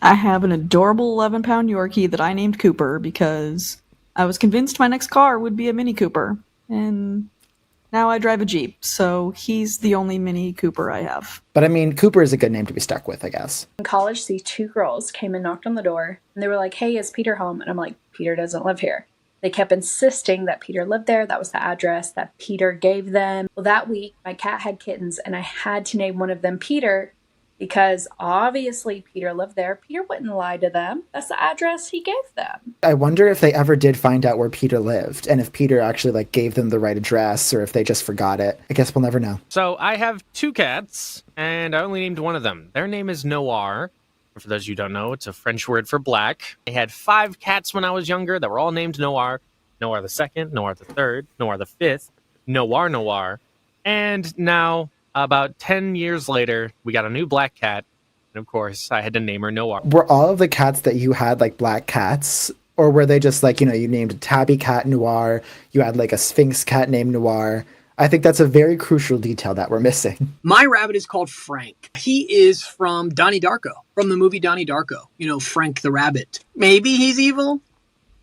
I have an adorable 11-pound Yorkie that I named Cooper because I was convinced my next car would be a Mini Cooper. And now I drive a Jeep, so he's the only Mini Cooper I have. But I mean, Cooper is a good name to be stuck with, I guess. In college, these two girls came and knocked on the door, and they were like, "Hey, is Peter home?" And I'm like, "Peter doesn't live here." They kept insisting that Peter lived there. That was the address that Peter gave them. Well, that week, my cat had kittens, and I had to name one of them Peter because obviously Peter lived there. Peter wouldn't lie to them. That's the address he gave them. I wonder if they ever did find out where Peter lived and if Peter actually like gave them the right address or if they just forgot it. I guess we'll never know. So I have two cats, and I only named one of them. Their name is Noir. For those of you who don't know, it's a French word for black. I had 5 cats when I was younger that were all named Noir. Noir the second, Noir the third, Noir the fifth, Noir. And now, about 10 years later, we got a new black cat. And of course, I had to name her Noir. Were all of the cats that you had like black cats? Or were they just like, you know, you named a tabby cat Noir, you had like a Sphinx cat named Noir? I think that's a very crucial detail that we're missing. My rabbit is called Frank. He is from Donnie Darko, from the movie Donnie Darko. You know, Frank the rabbit. Maybe he's evil,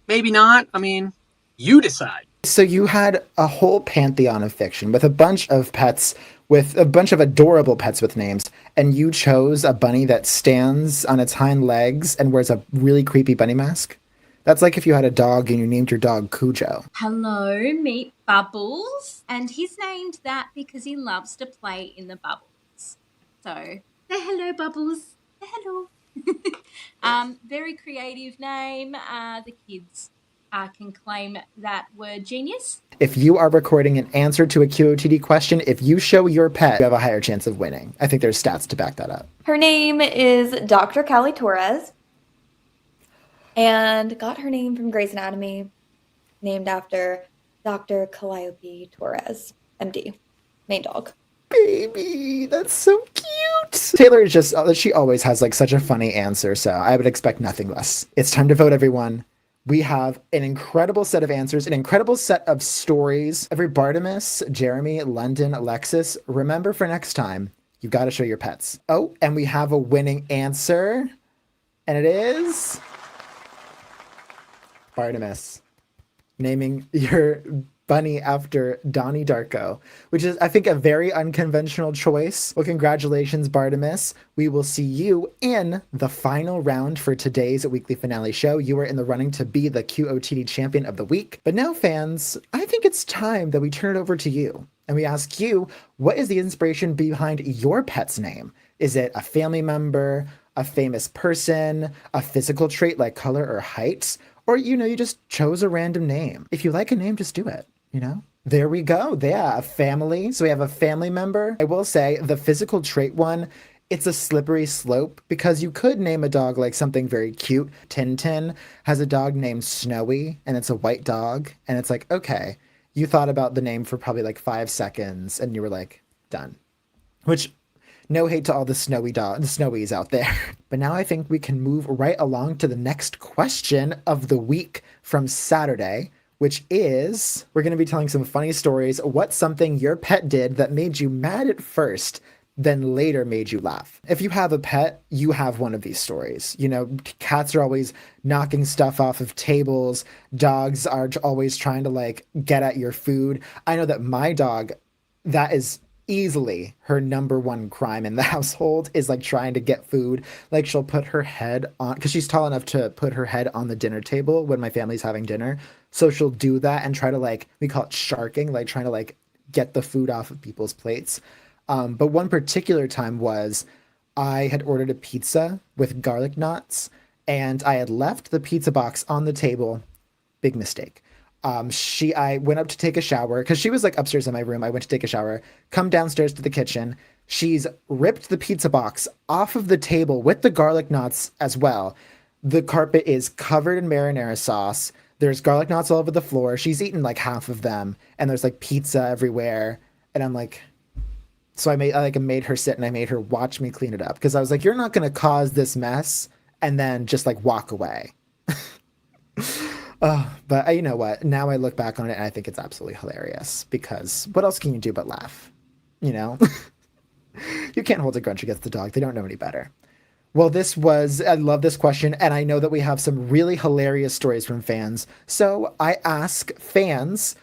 maybe not. I mean, you decide. So you had a whole pantheon of fiction with a bunch of pets, with a bunch of adorable pets with names, and you chose a bunny that stands on its hind legs and wears a really creepy bunny mask? That's like if you had a dog and you named your dog Cujo. Hello, meet Bubbles. And he's named that because he loves to play in the bubbles. So, say hello, Bubbles. Say hello. Very creative name. The kids can claim that word genius. If you are recording an answer to a QOTD question, if you show your pet, you have a higher chance of winning. I think there's stats to back that up. Her name is Dr. Callie Torres. And got her name from Grey's Anatomy, named after Dr. Calliope Torres, MD, main dog. Baby, that's so cute. Taylor is just, she always has like such a funny answer, so I would expect nothing less. It's time to vote, everyone. We have an incredible set of answers, an incredible set of stories. Every Bartimus, Jeremy, London, Alexis, remember for next time, you've got to show your pets. Oh, and we have a winning answer, and it is Bartimus, naming your bunny after Donnie Darko, which is, I think, a very unconventional choice. Well, congratulations, Bartimus. We will see you in the final round for today's weekly finale show. You are in the running to be the QOTD champion of the week. But now, fans, I think it's time that we turn it over to you. And we ask you, what is the inspiration behind your pet's name? Is it a family member, a famous person, a physical trait like color or height? Or, you know, you just chose a random name. If you like a name, just do it, you know? There we go. Yeah, a family. So we have a family member. I will say the physical trait one, it's a slippery slope because you could name a dog like something very cute. Tintin has a dog named Snowy, and it's a white dog. And it's like, okay, you thought about the name for probably like 5 seconds and you were like, done. Which, no hate to all the snowies out there. But now I think we can move right along to the next question of the week from Saturday, which is, we're going to be telling some funny stories. What's something your pet did that made you mad at first, then later made you laugh? If you have a pet, you have one of these stories. You know, cats are always knocking stuff off of tables. Dogs are always trying to like get at your food. I know that my dog, that is easily her number one crime in the household, is like trying to get food. Like she'll put her head on, because she's tall enough to put her head on the dinner table when my family's having dinner. So she'll do that and try to like, we call it sharking, like trying to like get the food off of people's plates. But one particular time was I had ordered a pizza with garlic knots and I had left the pizza box on the table. Big mistake. I went up to take a shower because she was like upstairs in my room. I went to take a shower, come downstairs to the kitchen. She's ripped the pizza box off of the table with the garlic knots as well. The carpet is covered in marinara sauce. There's garlic knots all over the floor. She's eaten like half of them and there's like pizza everywhere. And I'm like, so I made her sit and I made her watch me clean it up because I was like, you're not going to cause this mess and then just like walk away. But you know what? Now I look back on it and I think it's absolutely hilarious because what else can you do but laugh? You know? You can't hold a grudge against the dog. They don't know any better. Well, I love this question, and I know that we have some really hilarious stories from fans. So I ask fans,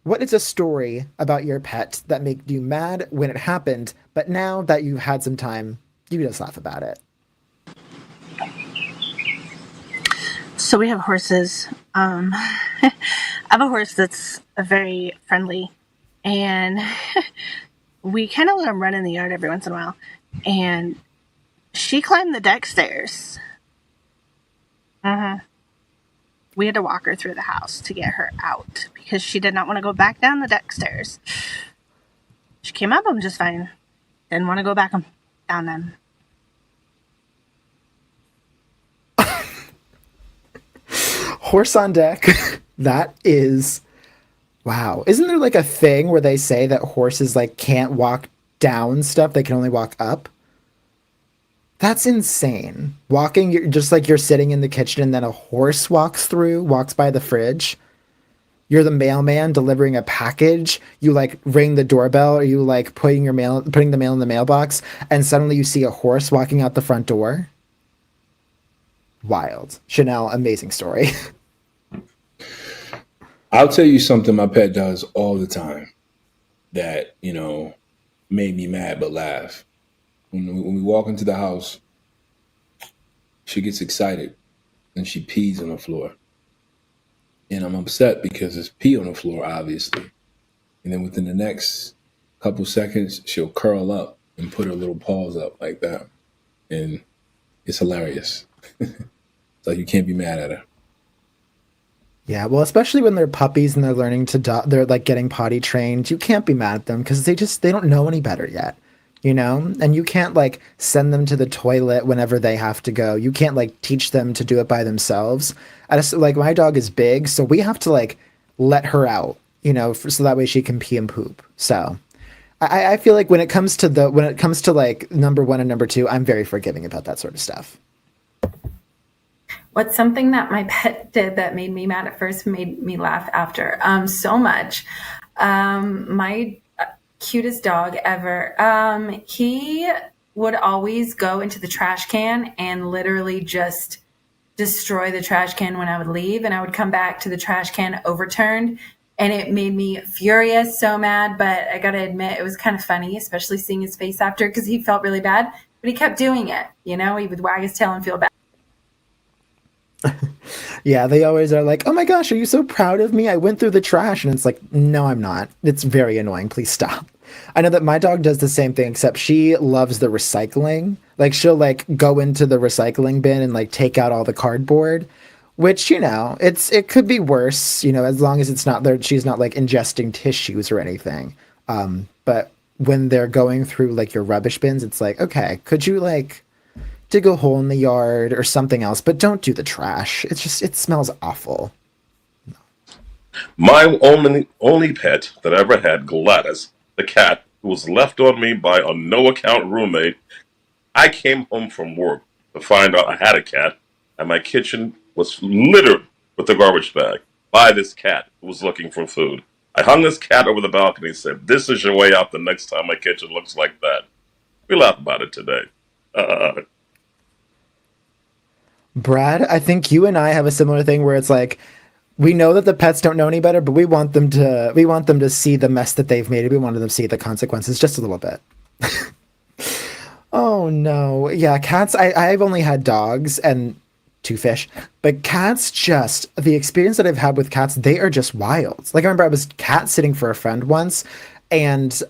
what is a story about your pet that made you mad when it happened, but now that you've had some time, you just laugh about it? So we have horses. I have a horse that's very friendly, and we kind of let him run in the yard every once in a while. And she climbed the deck stairs. We had to walk her through the house to get her out because she did not want to go back down the deck stairs. She came up them just fine. Didn't want to go back down them. Horse on deck. That is, wow. Isn't there like a thing where they say that horses like can't walk down stuff, they can only walk up? That's insane. Walking, just like you're sitting in the kitchen and then a horse walks by the fridge. You're the mailman delivering a package. You like ring the doorbell, or you like putting the mail in the mailbox, and suddenly you see a horse walking out the front door. Wild. Chanel, amazing story. I'll tell you something my pet does all the time that, made me mad but laugh. When we walk into the house, she gets excited and she pees on the floor. And I'm upset because there's pee on the floor, obviously. And then within the next couple seconds, she'll curl up and put her little paws up like that. And it's hilarious. It's like you can't be mad at her. Yeah, well, especially when they're puppies and they're learning they're like getting potty trained. You can't be mad at them because they don't know any better yet, And you can't like send them to the toilet whenever they have to go. You can't like teach them to do it by themselves. Like my dog is big, so we have to like let her out, so that way she can pee and poop. So I feel like when it comes to like number one and number two, I'm very forgiving about that sort of stuff. What's something that my pet did that made me mad at first, made me laugh after? So much. My cutest dog ever. He would always go into the trash can and literally just destroy the trash can when I would leave, and I would come back to the trash can overturned, and it made me furious, so mad. But I gotta admit, it was kind of funny, especially seeing his face after, because he felt really bad, but he kept doing it. He would wag his tail and feel bad. Yeah, they always are like, oh my gosh, are you so proud of me? I went through the trash. And it's like, no, I'm not. It's very annoying. Please stop. I know that my dog does the same thing, except she loves the recycling. Like she'll like go into the recycling bin and like take out all the cardboard, which, it could be worse, as long as it's not there. She's not like ingesting tissues or anything. But when they're going through like your rubbish bins, it's like, okay, could you like dig a hole in the yard or something else, but don't do the trash. It smells awful. My only pet that I ever had, Gladys, the cat, who was left on me by a no-account roommate. I came home from work to find out I had a cat, and my kitchen was littered with a garbage bag by this cat who was looking for food. I hung this cat over the balcony and said, "This is your way out the next time my kitchen looks like that." We laugh about it today. Brad, I think you and I have a similar thing where it's like, we know that the pets don't know any better, but we want them to see the mess that they've made. We want them to see the consequences just a little bit. Oh no. Yeah, cats, I've only had dogs and 2 fish, but cats, just the experience that I've had with cats, they are just wild. Like I remember I was cat sitting for a friend once, and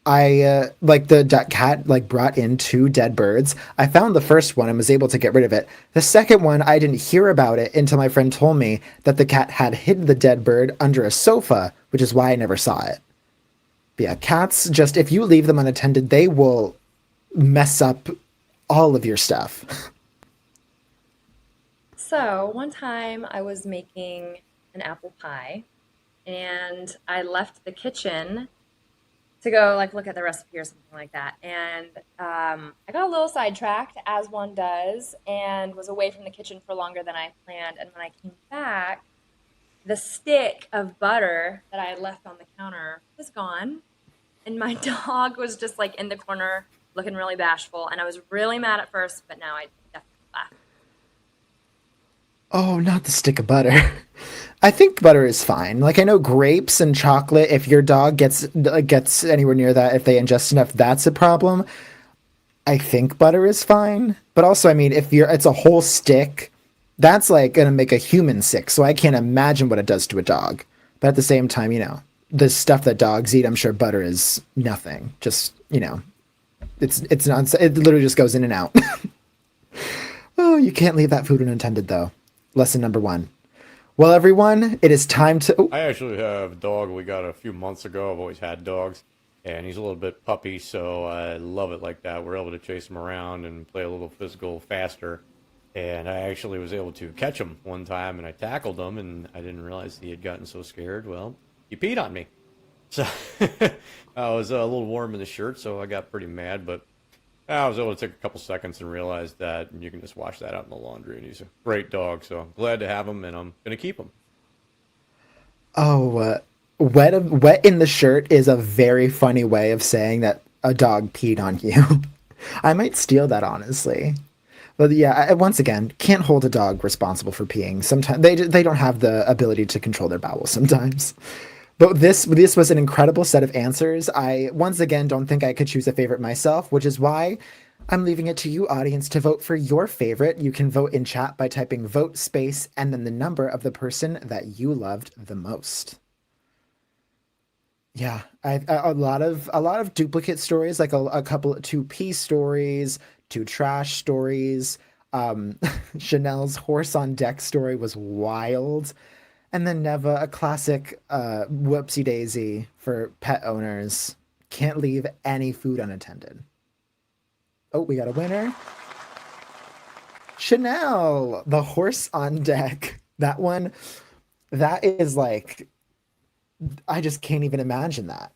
I the cat like brought in 2 dead birds. I found the first one and was able to get rid of it. The second one, I didn't hear about it until my friend told me that the cat had hidden the dead bird under a sofa, which is why I never saw it. But yeah, cats, just if you leave them unattended, they will mess up all of your stuff. So one time I was making an apple pie, and I left the kitchen to go like look at the recipe or something like that. And I got a little sidetracked, as one does, and was away from the kitchen for longer than I planned. And when I came back, the stick of butter that I had left on the counter was gone. And my dog was just like in the corner looking really bashful. And I was really mad at first, but now I definitely Oh, not the stick of butter. I think butter is fine. Like I know grapes and chocolate. If your dog gets anywhere near that, if they ingest enough, that's a problem. I think butter is fine. But also, I mean, if it's a whole stick, that's like gonna make a human sick. So I can't imagine what it does to a dog. But at the same time, the stuff that dogs eat, I'm sure butter is nothing. Just it's not. It literally just goes in and out. Oh, you can't leave that food unattended, though. Lesson number 1. Well, everyone, it is time to. Oh. I actually have a dog we got a few months ago. I've always had dogs, and he's a little bit puppy, so I love it like that. We're able to chase him around and play a little physical faster. And I actually was able to catch him one time, and I tackled him, and I didn't realize he had gotten so scared. Well, he peed on me. So I was a little warm in the shirt, so I got pretty mad, but I was able to take a couple seconds and realize that you can just wash that out in the laundry, and he's a great dog, so I'm glad to have him, and I'm going to keep him. Oh, wet in the shirt is a very funny way of saying that a dog peed on you. I might steal that, honestly. But yeah, once again, can't hold a dog responsible for peeing. Sometimes they don't have the ability to control their bowels sometimes. But this was an incredible set of answers. I once again don't think I could choose a favorite myself, which is why I'm leaving it to you, audience, to vote for your favorite. You can vote in chat by typing vote space and then the number of the person that you loved the most. Yeah, a lot of duplicate stories, like a couple 2P stories, 2 trash stories. Chanel's horse on deck story was wild. And then Neva, a classic whoopsie daisy for pet owners. Can't leave any food unattended. Oh, we got a winner. Chanel, the horse on deck. That one, that is like, I just can't even imagine that.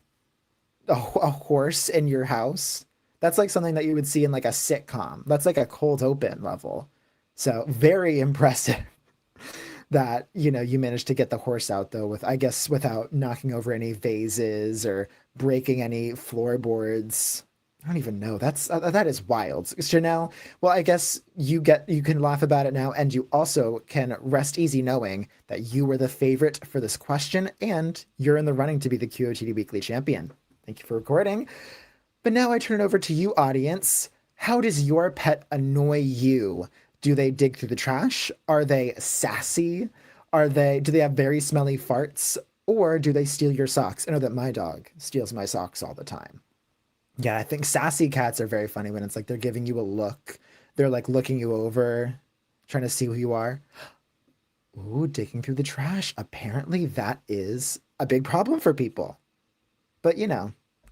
A horse in your house. That's like something that you would see in like a sitcom. That's like a cold open level. So very impressive. That you managed to get the horse out though without knocking over any vases or breaking any floorboards. I don't even know. That is wild. Chanel, well, I guess you can laugh about it now, and you also can rest easy knowing that you were the favorite for this question and you're in the running to be the QOTD Weekly Champion. Thank you for recording. But now I turn it over to you, audience. How does your pet annoy you? Do they dig through the trash? Are they sassy? Do they have very smelly farts? Or do they steal your socks? I know that my dog steals my socks all the time. Yeah, I think sassy cats are very funny when it's like they're giving you a look. They're like looking you over, trying to see who you are. Ooh, digging through the trash. Apparently that is a big problem for people. But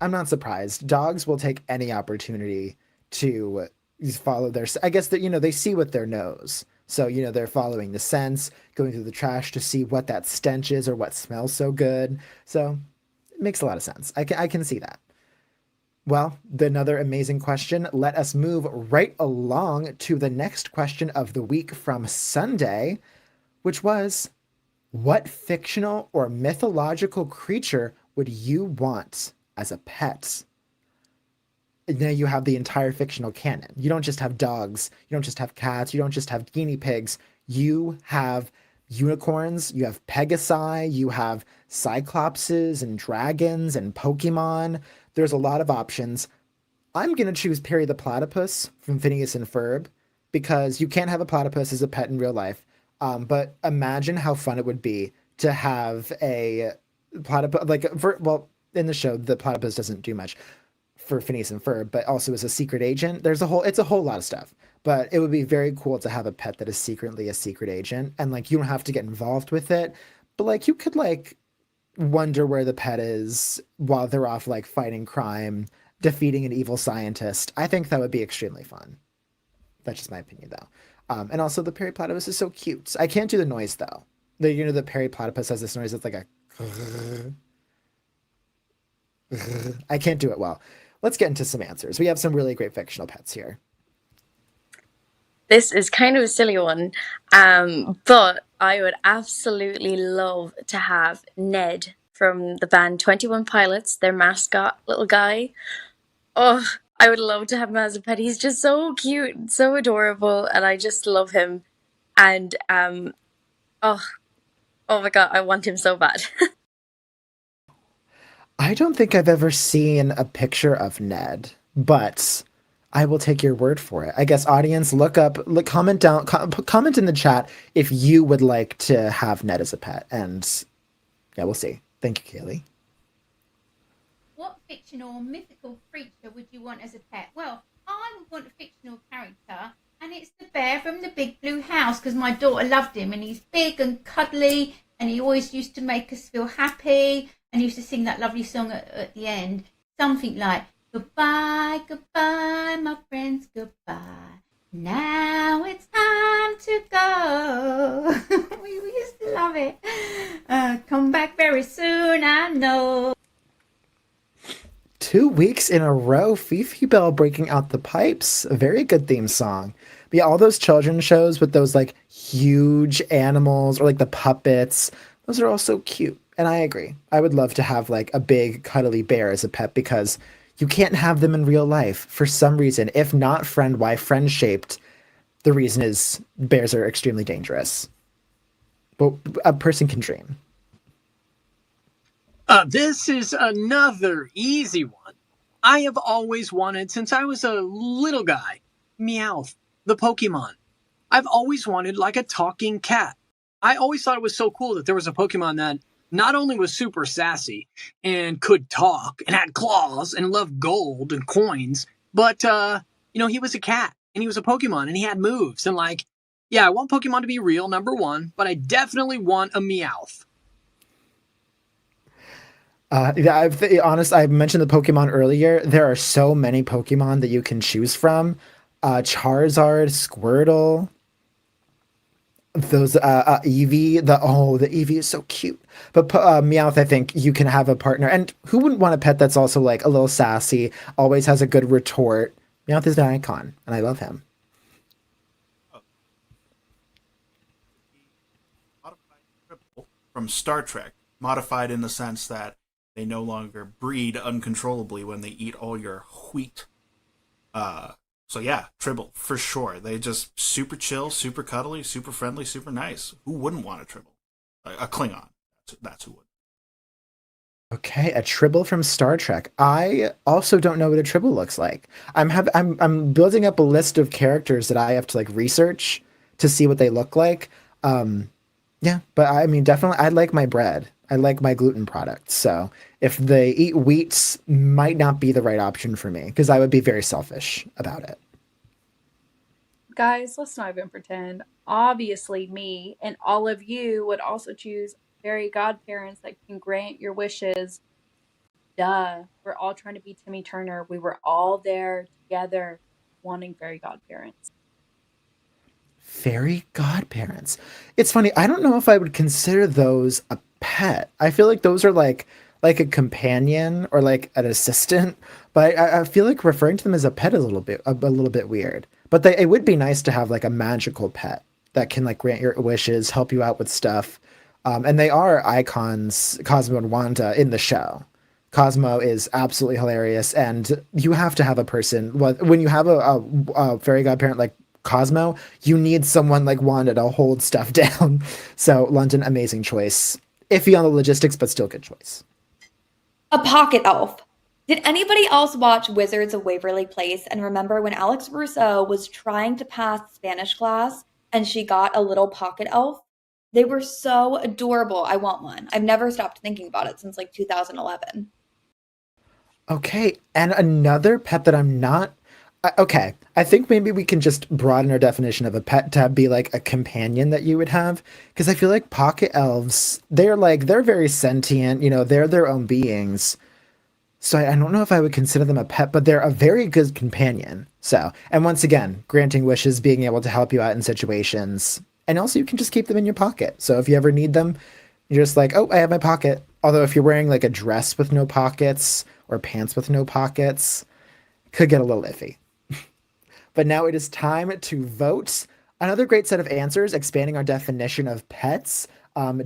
I'm not surprised. Dogs will take any opportunity to follow I guess that they see with their nose, so they're following the scents, going through the trash to see what that stench is or what smells so good. So it makes a lot of sense. I can see that. Well, another amazing question. Let us move right along to the next question of the week from Sunday, which was, what fictional or mythological creature would you want as a pet? Now you have the entire fictional canon. You don't just have dogs. You don't just have cats. You don't just have guinea pigs. You have unicorns. You have pegasi. You have cyclopses and dragons and Pokemon. There's a lot of options. I'm going to choose Perry the Platypus from Phineas and Ferb because you can't have a platypus as a pet in real life. But imagine how fun it would be to have a platypus. In the show, the platypus doesn't do much for Phineas and Ferb, but also as a secret agent. It's a whole lot of stuff, but it would be very cool to have a pet that is secretly a secret agent, and you don't have to get involved with it, but you could wonder where the pet is while they're off fighting crime, defeating an evil scientist. I think that would be extremely fun. That's just my opinion though. And also the Perry Platypus is so cute. I can't do the noise though. The Perry Platypus has this noise that's like a I can't do it well. Let's get into some answers. We have some really great fictional pets here. This is kind of a silly one, but I would absolutely love to have Ned from the band 21 Pilots, their mascot little guy. Oh, I would love to have him as a pet. He's just so cute, so adorable, and I just love him. And oh, oh my god, I want him so bad. I don't think I've ever seen a picture of Ned, but I will take your word for it. I guess audience, comment down, comment in the chat if you would like to have Ned as a pet, and yeah, we'll see. Thank you, Kaylee. What fictional or mythical creature would you want as a pet? Well, I would want a fictional character, and it's the bear from the Big Blue House, because my daughter loved him, and he's big and cuddly, and he always used to make us feel happy, and he used to sing that lovely song at the end, something like, goodbye, goodbye, my friends, goodbye. Now it's time to go. we used to love it. Come back very soon, I know. 2 weeks in a row, Fifi Bell breaking out the pipes. A very good theme song. But yeah, all those children's shows with those like huge animals or like the puppets, those are all so cute. And I agree. I would love to have like a big cuddly bear as a pet because you can't have them in real life for some reason. If not friend, why friend shaped? The reason is bears are extremely dangerous. But a person can dream. This is another easy one. I have always wanted, since I was a little guy, Meowth, the Pokemon. I've always wanted like a talking cat. I always thought it was so cool that there was a Pokemon that not only was super sassy and could talk and had claws and loved gold and coins, but, he was a cat and he was a Pokemon and he had moves. And like, yeah, I want Pokemon to be real, number one, but I definitely want a Meowth. I mentioned the Pokemon earlier. There are so many Pokemon that you can choose from. Charizard, Squirtle, those Eevee. The Eevee is so cute. But Meowth, I think you can have a partner. And who wouldn't want a pet that's also like a little sassy, always has a good retort? Meowth is an icon, and I love him. From Star Trek, modified in the sense that they no longer breed uncontrollably when they eat all your wheat. So yeah, Tribble, for sure. They just super chill, super cuddly, super friendly, super nice. Who wouldn't want a Tribble? A Klingon. That's who would. Okay, a Tribble from Star Trek. I also don't know what a Tribble looks like. I'm building up a list of characters that I have to like research to see what they look like. Yeah, but I mean, definitely, I like my bread. I like my gluten products. So if they eat wheats, might not be the right option for me because I would be very selfish about it. Guys, let's not even pretend. Obviously, me and all of you would also choose fairy godparents that can grant your wishes. Duh. We're all trying to be Timmy Turner. We were all there together wanting fairy godparents. Fairy godparents. It's funny. I don't know if I would consider those a pet. I feel like those are like a companion or like an assistant, but I feel like referring to them as a pet is a little bit weird. But it would be nice to have like a magical pet that can like grant your wishes, help you out with stuff. And they are icons, Cosmo and Wanda, in the show. Cosmo is absolutely hilarious, and you have to have a person. When you have a fairy godparent like Cosmo, you need someone like Wanda to hold stuff down. So London, amazing choice. Iffy on the logistics, but still good choice. A pocket elf. Did anybody else watch Wizards of Waverly Place and remember when Alex Russo was trying to pass Spanish class and she got a little pocket elf? They were so adorable. I want one. I've never stopped thinking about it since like 2011. Okay, and another pet that I'm not... Okay, I think maybe we can just broaden our definition of a pet to be like a companion that you would have. Because I feel like pocket elves, they're very sentient, they're their own beings. So I don't know if I would consider them a pet, but they're a very good companion. So, and once again, granting wishes, being able to help you out in situations. And also you can just keep them in your pocket. So if you ever need them, you're just like, oh, I have my pocket. Although if you're wearing like a dress with no pockets or pants with no pockets, could get a little iffy. But now it is time to vote. Another great set of answers, expanding our definition of pets,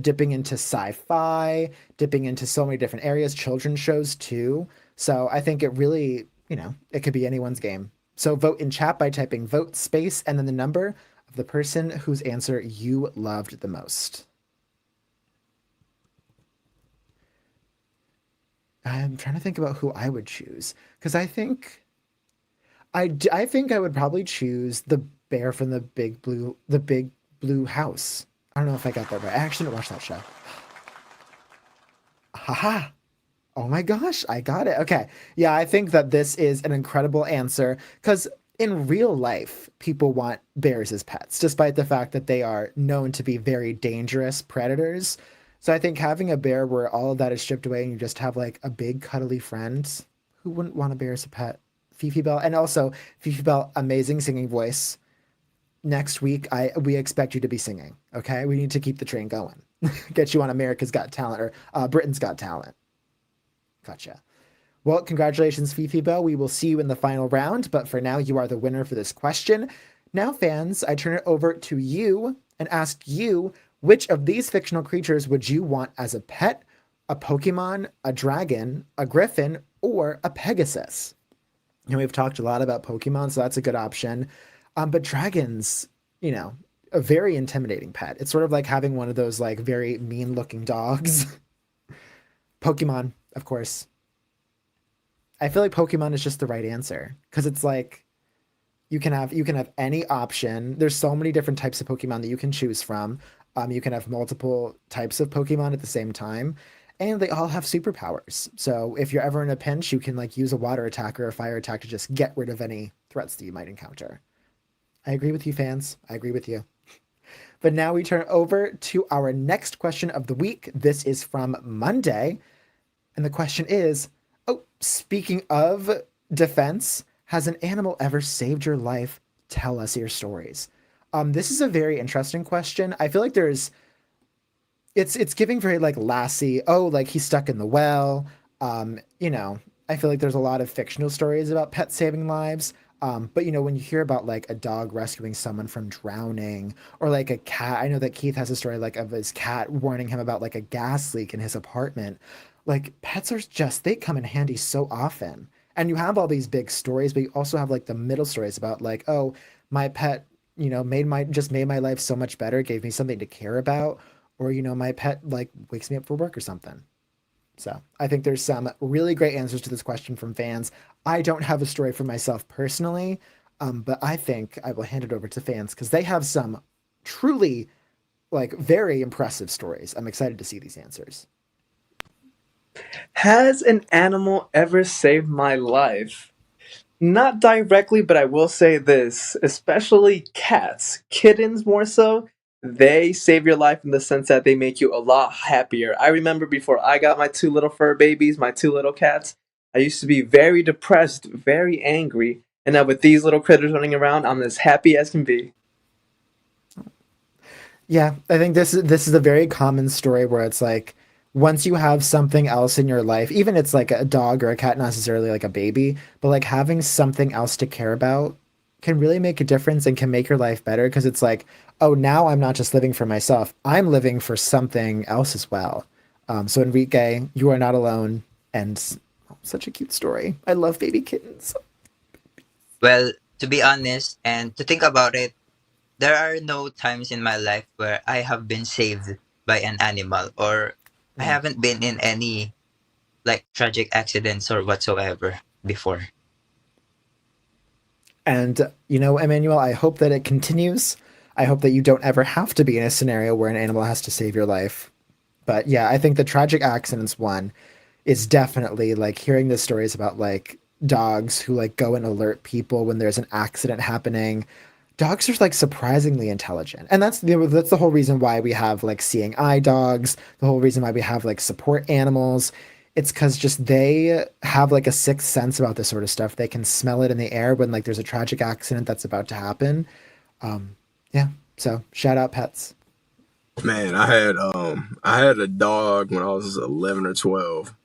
dipping into sci-fi, dipping into so many different areas, children's shows too. So I think it really, it could be anyone's game. So vote in chat by typing vote space and then the number the person whose answer you loved the most. I'm trying to think about who I would choose because I think I would probably choose the bear from the big blue house. I don't know if I got that right. I actually didn't watch that show. Haha. Oh my gosh, I got it. Okay. Yeah, I think that this is an incredible answer because in real life, people want bears as pets, despite the fact that they are known to be very dangerous predators. So I think having a bear where all of that is stripped away and you just have like a big cuddly friend, who wouldn't want a bear as a pet? Fifi Bell, and also Fifi Bell, amazing singing voice. Next week, we expect you to be singing. Okay, we need to keep the train going. Get you on America's Got Talent or Britain's Got Talent. Gotcha. Well, congratulations, Fifi Bell. We will see you in the final round, but for now, you are the winner for this question. Now, fans, I turn it over to you and ask you, which of these fictional creatures would you want as a pet? A Pokemon, a dragon, a griffin, or a Pegasus? And we've talked a lot about Pokemon, so that's a good option. But dragons, a very intimidating pet. It's sort of like having one of those like very mean looking dogs. Pokemon, of course. I feel like Pokemon is just the right answer because it's like you can have any option. There's so many different types of Pokemon that you can choose from. You can have multiple types of Pokemon at the same time, and they all have superpowers. So if you're ever in a pinch, you can like use a water attack or a fire attack to just get rid of any threats that you might encounter. I agree with you, fans. I agree with you. But now we turn over to our next question of the week. This is from Monday. And the question is, speaking of defense, has an animal ever saved your life? Tell us your stories. This is a very interesting question. I feel like it's giving very like Lassie, like he's stuck in the well. I feel like there's a lot of fictional stories about pets saving lives. But when you hear about like a dog rescuing someone from drowning or like a cat, I know that Keith has a story like of his cat warning him about like a gas leak in his apartment. Like pets are they come in handy so often. And you have all these big stories, but you also have like the middle stories about like, my pet, made my life so much better, gave me something to care about, or my pet like wakes me up for work or something. So I think there's some really great answers to this question from fans. I don't have a story for myself personally, but I think I will hand it over to fans because they have some truly like very impressive stories. I'm excited to see these answers. Has an animal ever saved my life? Not directly, but I will say this, especially cats, kittens more so, they save your life in the sense that they make you a lot happier. I remember before I got my two little fur babies, my two little cats, I used to be very depressed, very angry, and now with these little critters running around, I'm as happy as can be. Yeah, I think this is a very common story where it's like once you have something else in your life, even it's like a dog or a cat, not necessarily like a baby, but like having something else to care about can really make a difference and can make your life better because it's like, now I'm not just living for myself, I'm living for something else as well. So Enrique, you are not alone, and such a cute story. I love baby kittens. Well, to be honest and to think about it, there are no times in my life where I have been saved by an animal or I haven't been in any like tragic accidents or whatsoever before. And, Emmanuel, I hope that it continues. I hope that you don't ever have to be in a scenario where an animal has to save your life. But yeah, I think the tragic accidents one is definitely like hearing the stories about like dogs who like go and alert people when there's an accident happening. Dogs are like surprisingly intelligent. And that's the whole reason why we have like seeing eye dogs, the whole reason why we have like support animals. It's because just they have like a sixth sense about this sort of stuff. They can smell it in the air when like there's a tragic accident that's about to happen. Yeah. So shout out pets. Man, I had a dog when I was 11 or 12,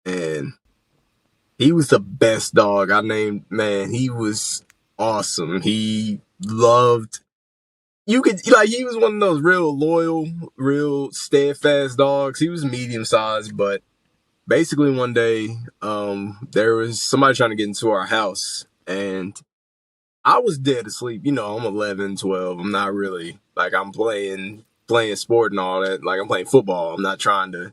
and he was the best dog I named. Man, he was awesome. He loved. He was one of those real loyal, real steadfast dogs. He was medium sized, but basically one day, there was somebody trying to get into our house, and I was dead asleep. You know, I'm 11, 12. I'm not really like I'm playing sport and all that. Like I'm playing football. I'm not trying to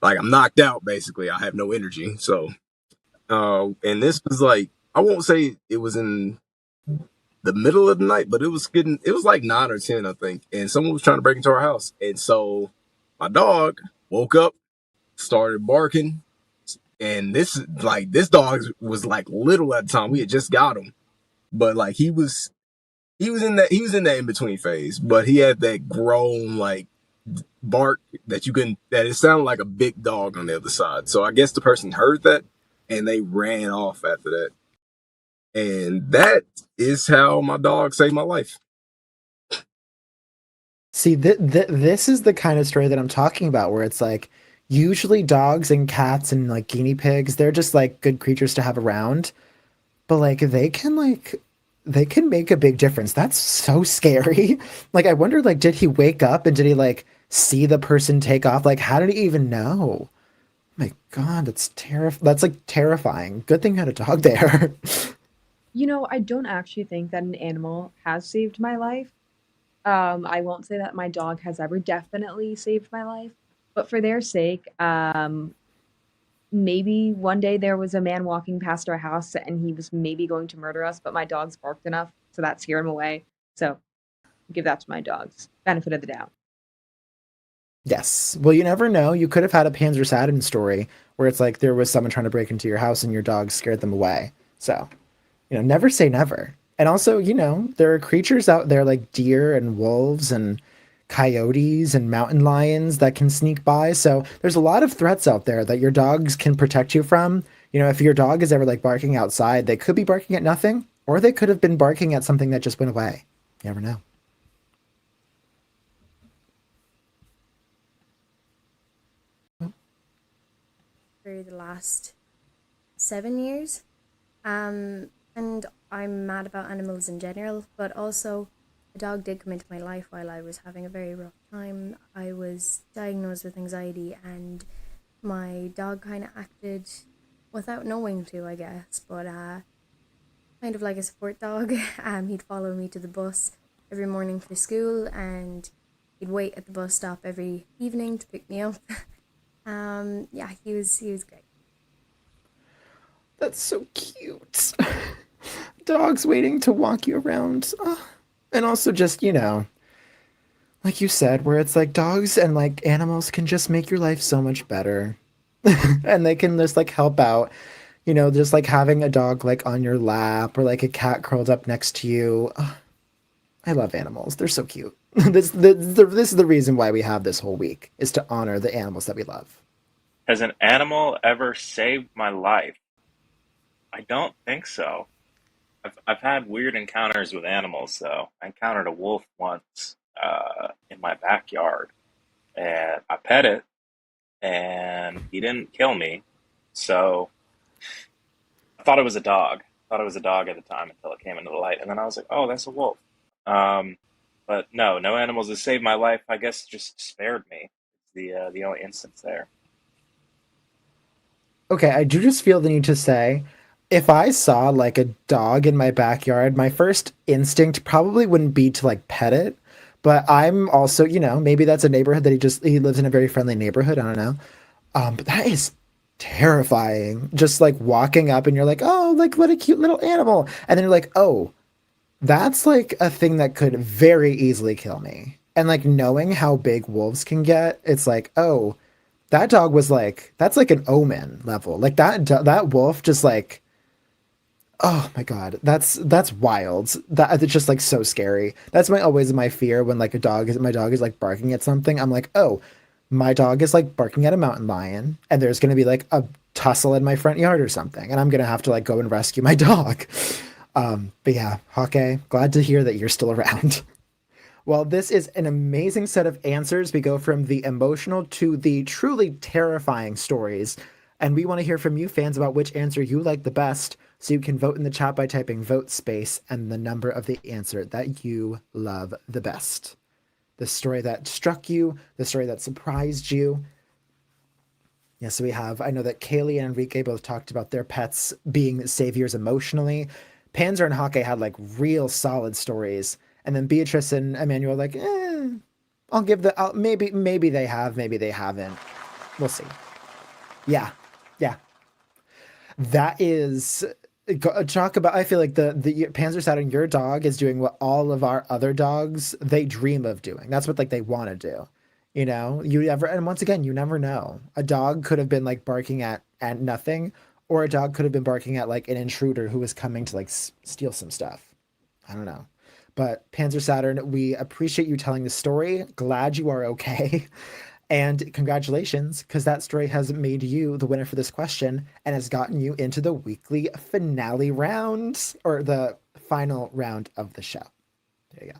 like I'm knocked out basically. I have no energy. So and this was like I won't say it was in the middle of the night, but it was like 9 or 10, I think. And someone was trying to break into our house. And so my dog woke up, started barking. And this dog was like little at the time. We had just got him. But like he was in that in between phase, but he had that grown like bark that it sounded like a big dog on the other side. So I guess the person heard that and they ran off after that. And that is how my dog saved my life. See, this is the kind of story that I'm talking about, where it's like usually dogs and cats and like guinea pigs, they're just like good creatures to have around, but like they can make a big difference. That's so scary. Like I wonder, like, did he wake up and did he like see the person take off? Like, how did he even know? My God, that's like terrifying. Good thing you had a dog there. You know, I don't actually think that an animal has saved my life. I won't say that my dog has ever definitely saved my life, but for their sake, maybe one day there was a man walking past our house and he was maybe going to murder us, but my dog's barked enough, so that scared him away. So give that to my dogs. Benefit of the doubt. Yes. Well, you never know. You could have had a Panzer Saturn story where it's like there was someone trying to break into your house and your dog scared them away. So, never say never. And also, there are creatures out there like deer and wolves and coyotes and mountain lions that can sneak by. So there's a lot of threats out there that your dogs can protect you from. If your dog is ever like barking outside, they could be barking at nothing, or they could have been barking at something that just went away. You never know. For the last 7 years. And I'm mad about animals in general, but also a dog did come into my life while I was having a very rough time. I was diagnosed with anxiety and my dog kind of acted without knowing to, I guess, but kind of like a support dog. He'd follow me to the bus every morning for school and he'd wait at the bus stop every evening to pick me up. Yeah, he was great. That's so cute. Dogs waiting to walk you around. Oh. And also just, like you said, where it's like dogs and like animals can just make your life so much better. And they can just like help out, just like having a dog like on your lap or like a cat curled up next to you. Oh, I love animals. They're so cute. This is the reason why we have this whole week, is to honor the animals that we love. Has an animal ever saved my life? I don't think so. I've had weird encounters with animals, though. I encountered a wolf once in my backyard, and I pet it, and he didn't kill me. So I thought it was a dog. I thought it was a dog at the time until it came into the light, and then I was like, "Oh, that's a wolf." But no animals have saved my life. I guess just spared me. It's the only instance there. Okay, I do just feel the need to say, if I saw like a dog in my backyard, my first instinct probably wouldn't be to like pet it. But I'm also, maybe that's a neighborhood that he lives in a very friendly neighborhood. I don't know. But that is terrifying. Just like walking up and you're like, oh, like what a cute little animal. And then you're like, oh, that's like a thing that could very easily kill me. And like knowing how big wolves can get, it's like, oh, that dog was like, that's like an Omen level. Like that wolf just like, oh my God, that's wild. It's just like so scary. That's always my fear when like my dog is like barking at something. I'm like, oh, my dog is like barking at a mountain lion and there's going to be like a tussle in my front yard or something. And I'm going to have to like go and rescue my dog. But yeah, Hawkeye, glad to hear that you're still around. Well, this is an amazing set of answers. We go from the emotional to the truly terrifying stories. And we want to hear from you fans about which answer you like the best. So you can vote in the chat by typing vote space and the number of the answer that you love the best. The story that struck you, the story that surprised you. Yeah, so I know that Kaylee and Enrique both talked about their pets being saviors emotionally. Panzer and Hake had like real solid stories, and then Beatrice and Emmanuel like, I'll give maybe they have, maybe they haven't. We'll see. Yeah, yeah. That is talk about. I feel like the Panzer Saturn, your dog is doing what all of our other dogs they dream of doing. That's what like they want to do. You know, and once again, you never know. A dog could have been like barking at nothing, or a dog could have been barking at like an intruder who was coming to like steal some stuff. I don't know. But Panzer Saturn, we appreciate you telling the story. Glad you are okay. And congratulations, because that story has made you the winner for this question and has gotten you into the weekly finale round, or the final round of the show. There you go.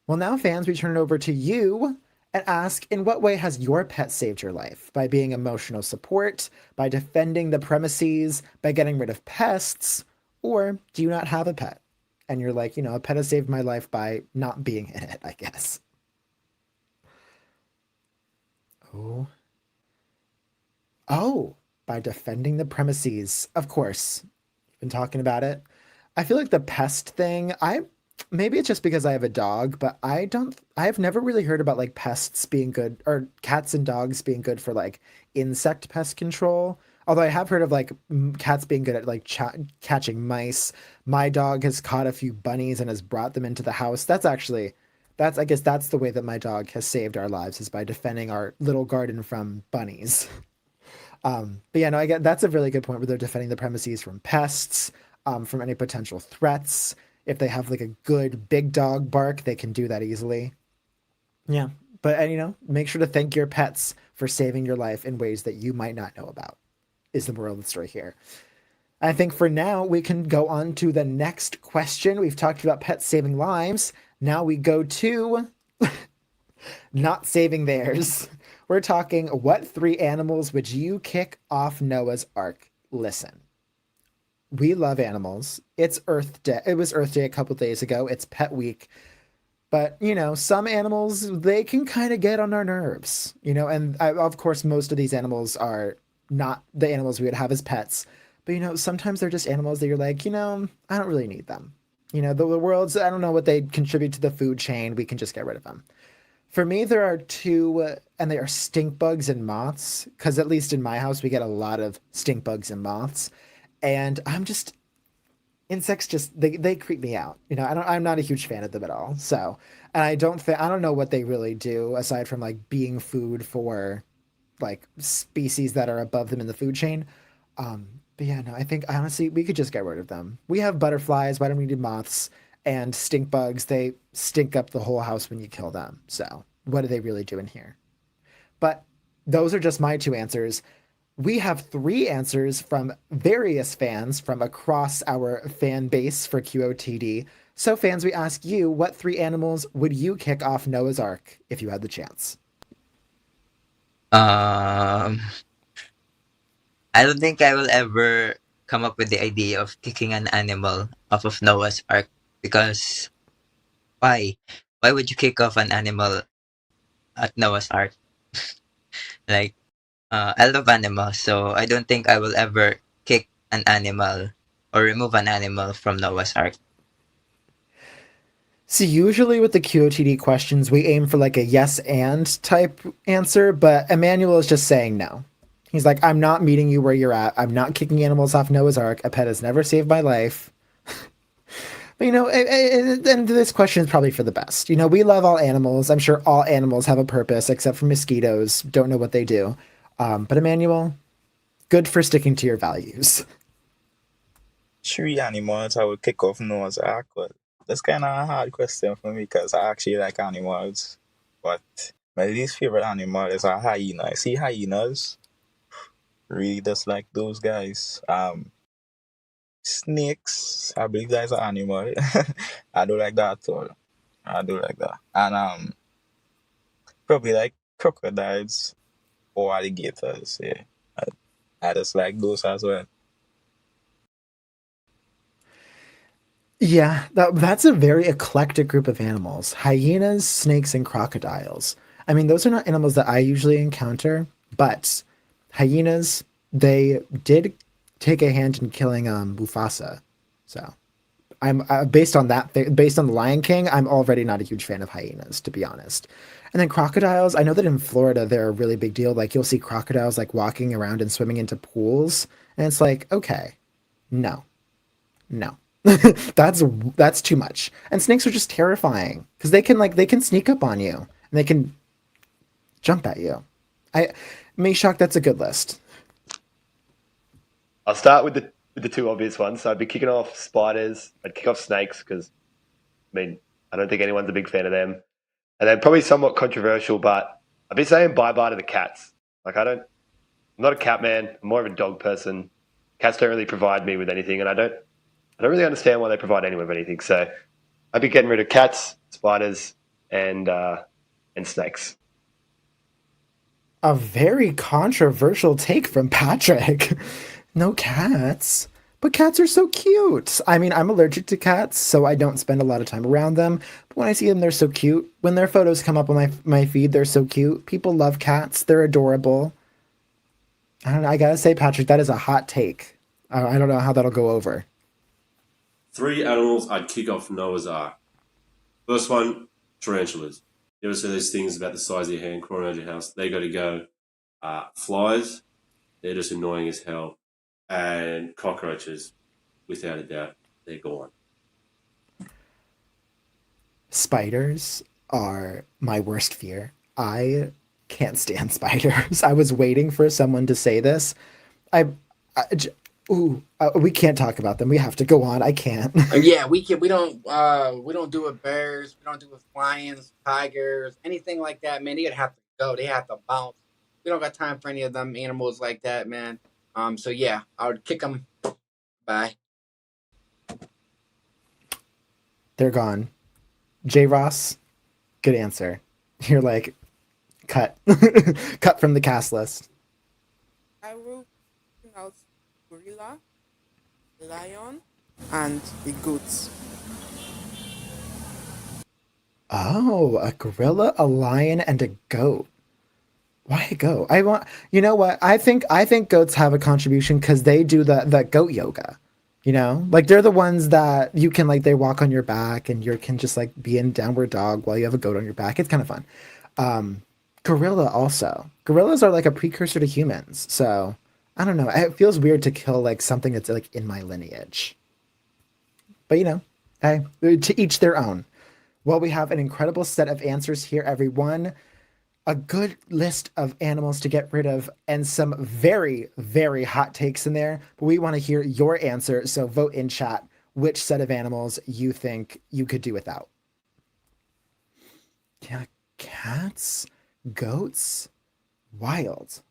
Well, now, fans, we turn it over to you and ask, in what way has your pet saved your life? By being emotional support, by defending the premises, by getting rid of pests, or do you not have a pet? And you're like, a pet has saved my life by not being in it, I guess. Oh, by defending the premises. Of course. You've been talking about it. I feel like the pest thing, maybe it's just because I have a dog, but I've never really heard about like pests being good, or cats and dogs being good for like insect pest control. Although I have heard of like cats being good at like catching mice. My dog has caught a few bunnies and has brought them into the house. I guess that's the way that my dog has saved our lives, is by defending our little garden from bunnies. But yeah, no, that's a really good point where they're defending the premises from pests, from any potential threats. If they have like a good big dog bark, they can do that easily. Yeah. But, make sure to thank your pets for saving your life in ways that you might not know about, is the moral of the story here. I think for now, we can go on to the next question. We've talked about pets saving lives. Now we go to not saving theirs. We're talking, what 3 animals would you kick off Noah's Ark? Listen, we love animals. It's Earth Day. It was Earth Day a couple days ago. It's Pet Week. But, some animals, they can kind of get on our nerves, and of course, most of these animals are not the animals we would have as pets. But, sometimes they're just animals that you're like, I don't really need them. The world's, I don't know what they contribute to the food chain. We can just get rid of them. For me, there are 2, and they are stink bugs and moths, because at least in my house, we get a lot of stink bugs and moths. And insects they creep me out. I'm not a huge fan of them at all. So, and I don't know what they really do aside from like being food for like species that are above them in the food chain. But yeah, no, I think honestly we could just get rid of them. We have butterflies. Why don't we do moths? And stink bugs? They stink up the whole house when you kill them. So what are they really doing here? But those are just my 2 answers. We have 3 answers from various fans from across our fan base for QOTD. So fans, we ask you, what 3 animals would you kick off Noah's Ark if you had the chance? I don't think I will ever come up with the idea of kicking an animal off of Noah's Ark, because why? Why would you kick off an animal at Noah's Ark? Like, I love animals, so I don't think I will ever kick an animal or remove an animal from Noah's Ark. See, usually with the QOTD questions, we aim for like a yes and type answer, but Emmanuel is just saying no. He's like, I'm not meeting you where you're at. I'm not kicking animals off Noah's Ark. A pet has never saved my life. But, and this question is probably for the best. We love all animals. I'm sure all animals have a purpose, except for mosquitoes. Don't know what they do. But Emmanuel, good for sticking to your values. 3 animals I would kick off Noah's Ark. Well, that's kind of a hard question for me because I actually like animals. But my least favorite animal is a hyena. I see hyenas. Really just like those guys. Snakes, I believe that's an animal. I do like that at all. I do like that. And probably like crocodiles or alligators. Yeah. I just like those as well. Yeah, that's a very eclectic group of animals. Hyenas, snakes, and crocodiles. I mean, those are not animals that I usually encounter, but hyenas, they did take a hand in killing Mufasa. So I'm based on based on the Lion King, I'm already not a huge fan of hyenas, to be honest. And then crocodiles, I know that in Florida they're a really big deal. Like you'll see crocodiles like walking around and swimming into pools, and it's like, okay, no, no, that's too much. And snakes are just terrifying because they can sneak up on you and they can jump at you. Meshock, that's a good list. I'll start with the two obvious ones. So I'd be kicking off spiders. I'd kick off snakes because, I mean, I don't think anyone's a big fan of them. And then probably somewhat controversial, but I'd be saying bye-bye to the cats. Like I'm not a cat man. I'm more of a dog person. Cats don't really provide me with anything, and I don't really understand why they provide anyone with anything. So I'd be getting rid of cats, spiders, and snakes. A very controversial take from Patrick. No cats. But cats are so cute. I mean, I'm allergic to cats, so I don't spend a lot of time around them. But when I see them, they're so cute. When their photos come up on my feed, they're so cute. People love cats. They're adorable. I don't know. I gotta say, Patrick, that is a hot take. I don't know how that'll go over. 3 animals I'd kick off Noah's Ark. First one, tarantulas. You ever see those things about the size of your hand crawling around your house? They got to go. Flies, they're just annoying as hell. And cockroaches, without a doubt, they're gone. Spiders are my worst fear. I can't stand spiders. I was waiting for someone to say this. We can't talk about them. We have to go on. I can't. Yeah, we don't do with bears. We don't do with lions, tigers, anything like that, man. They'd have to go. They have to bounce. We don't got time for any of them animals like that, man. So yeah, I would kick them. Bye. They're gone. J. Ross, good answer. You're like, cut. Cut from the cast list. I will bring out gorilla, lion, and the goats. Oh, a gorilla, a lion, and a goat. Why a goat? You know what? I think goats have a contribution because they do the goat yoga. You know, like they're the ones that you can they walk on your back and you can just be in downward dog while you have a goat on your back. It's kind of fun. Gorilla also. Gorillas are like a precursor to humans. So I don't know. It feels weird to kill something that's in my lineage. But hey, to each their own. Well, we have an incredible set of answers here, everyone. A good list of animals to get rid of and some very, very hot takes in there. But we want to hear your answer. So vote in chat which set of animals you think you could do without. Yeah, cats, goats, wild.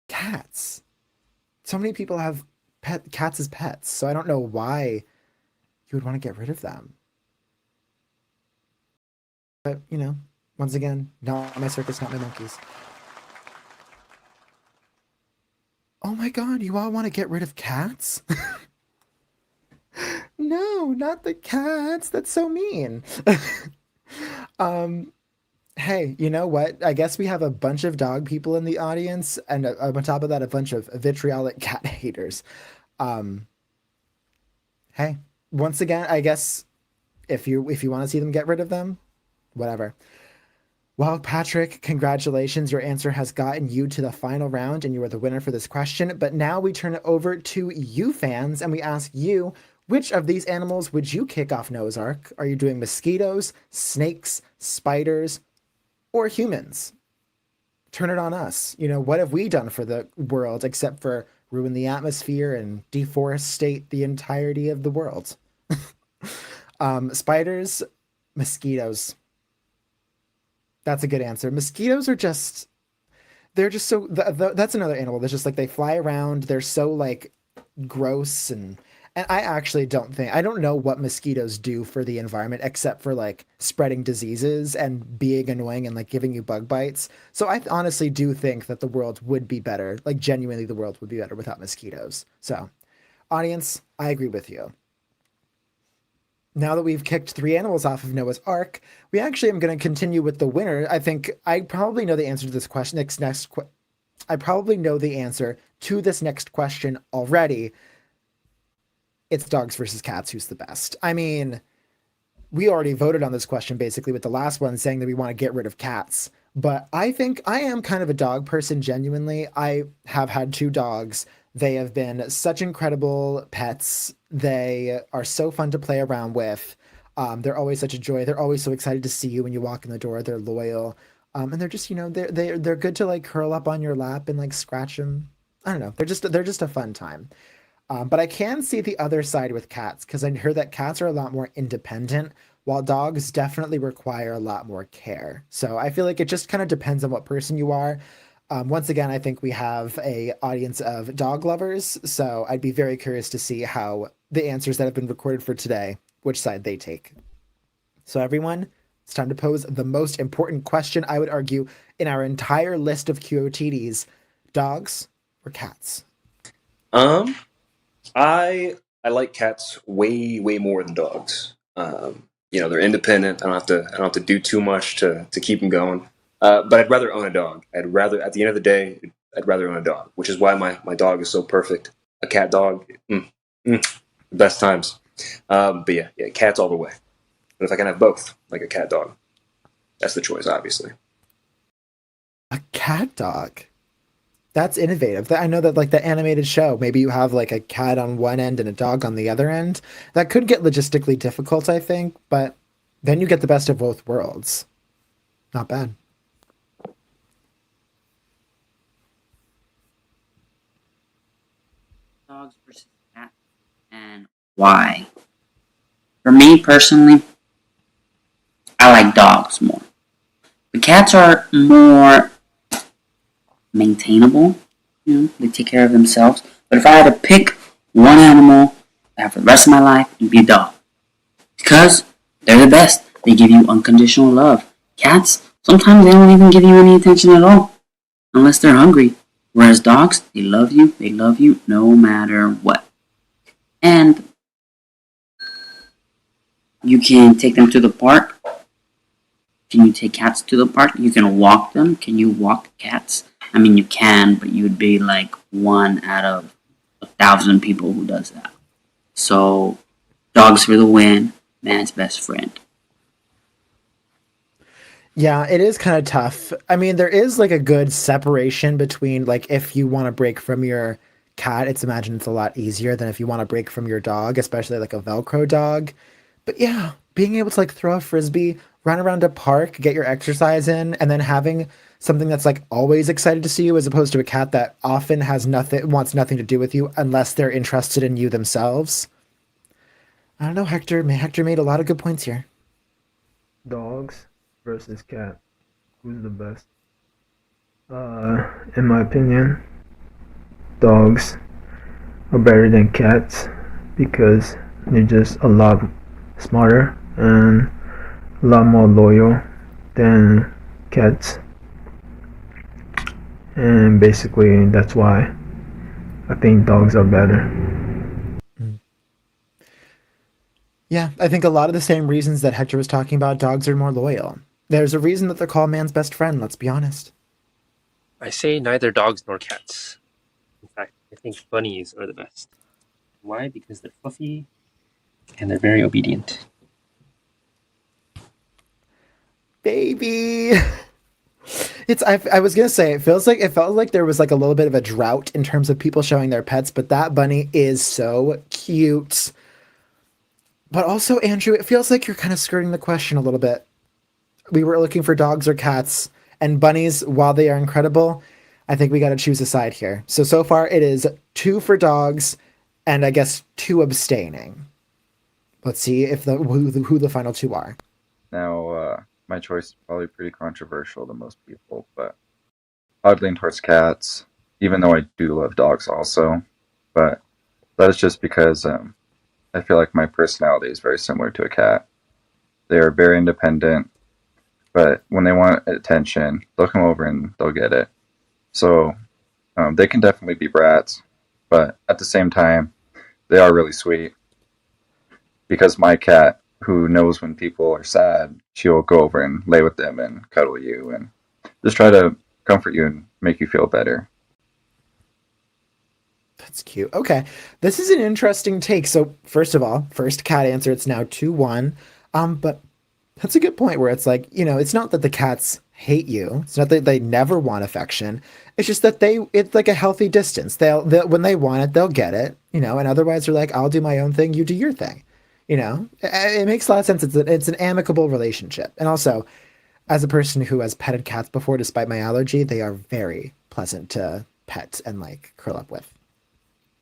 Cats. So many people have cats as pets. So I don't know why you would want to get rid of them. But, once again, not my circus, not my monkeys. Oh my god, you all want to get rid of cats? No, not the cats. That's so mean. Hey, you know what? I guess we have a bunch of dog people in the audience, and on top of that, a bunch of vitriolic cat haters. Hey, once again, I guess if you want to see them get rid of them, whatever. Well, Patrick, congratulations. Your answer has gotten you to the final round, and you are the winner for this question. But now we turn it over to you fans, and we ask you, which of these animals would you kick off Noah's Ark? Are you doing mosquitoes, snakes, spiders, or humans? Turn it on us. What have we done for the world except for ruin the atmosphere and deforestate the entirety of the world? Spiders, mosquitoes. That's a good answer. Mosquitoes are they're just so, that's another animal that's just they fly around. They're so gross. And I actually I don't know what mosquitoes do for the environment except for spreading diseases and being annoying and giving you bug bites. So I honestly do think that the world would be better. Genuinely the world would be better without mosquitoes. So audience, I agree with you. Now that we've kicked 3 animals off of Noah's Ark, we actually am going to continue with the winner. I think I probably know the answer to this question. I probably know the answer to this next question already. it's dogs versus cats. Who's the best? I mean, we already voted on this question basically with the last one saying that we want to get rid of cats. But I think I am kind of a dog person genuinely. I have had 2 dogs. They have been such incredible pets. They are so fun to play around with. They're always such a joy. They're always so excited to see you when you walk in the door. They're loyal. And they're just, they're good to like curl up on your lap and like scratch them. I don't know. They're just a fun time. But I can see the other side with cats because I heard that cats are a lot more independent, while dogs definitely require a lot more care. So I feel like it just kind of depends on what person you are. Once again, I think we have a audience of dog lovers, so I'd be very curious to see how the answers that have been recorded for today, which side they take. So everyone, it's time to pose the most important question, I would argue, in our entire list of QOTDs: dogs or cats? I like cats way more than dogs. They're independent. I don't have to do too much to keep them going. But I'd rather own a dog. At the end of the day, I'd rather own a dog, which is why my dog is so perfect. A cat dog, best times. But yeah, cats all the way. But if I can have both, like a cat dog, that's the choice, obviously. A cat dog? That's innovative. I know that like the animated show, maybe you have like a cat on one end and a dog on the other end. That could get logistically difficult, I think, but then you get the best of both worlds. Not bad. Dogs versus cats, and why? For me personally, I like dogs more. The cats are more maintainable, they take care of themselves. But if I had to pick one animal to have for the rest of my life, it'd be a dog. Because they're the best. They give you unconditional love. Cats, sometimes they don't even give you any attention at all, unless they're hungry. Whereas dogs, they love you no matter what. And you can take them to the park. Can you take cats to the park? You can walk them. Can you walk cats? I mean, you can, but you would be like 1 out of 1,000 people who does that. So, dogs for the win, man's best friend. Yeah, it is kind of tough. I mean, there is like a good separation between like if you want to break from your cat, it's a lot easier than if you want to break from your dog, especially like a Velcro dog. But yeah, being able to like throw a frisbee, run around a park, get your exercise in, and then having something that's like always excited to see you as opposed to a cat that often wants nothing to do with you unless they're interested in you themselves. I don't know, Hector made a lot of good points here. Dogs versus cat. Who's the best? In my opinion, dogs are better than cats because they're just a lot smarter and a lot more loyal than cats. And basically, that's why I think dogs are better. Yeah, I think a lot of the same reasons that Hector was talking about, dogs are more loyal. There's a reason that they're called man's best friend, let's be honest. I say neither dogs nor cats. In fact, I think bunnies are the best. Why? Because they're fluffy and they're very obedient. Baby! I was gonna say, it felt like there was like a little bit of a drought in terms of people showing their pets, but that bunny is so cute. But also, Andrew, it feels like you're kind of skirting the question a little bit. We were looking for dogs or cats, and bunnies, while they are incredible, I think we got to choose a side here. So far it is 2 for dogs, and I guess 2 abstaining. Let's see if who the final 2 are. Now, my choice is probably pretty controversial to most people, but I would lean towards cats, even though I do love dogs also. But that is just because I feel like my personality is very similar to a cat. They are very independent, but when they want attention, they'll come over and they'll get it. So they can definitely be brats, but at the same time, they are really sweet. Because my cat, who knows when people are sad, she'll go over and lay with them and cuddle you and just try to comfort you and make you feel better. That's cute. Okay. This is an interesting take. So first of all, first cat answer, it's now 2-1. But that's a good point where it's like, it's not that the cats hate you. It's not that they never want affection. It's just that it's like a healthy distance. They'll when they want it, they'll get it, and otherwise they're like, I'll do my own thing, you do your thing. It makes a lot of sense. It's an amicable relationship. And also, as a person who has petted cats before, despite my allergy, they are very pleasant to pet and like curl up with.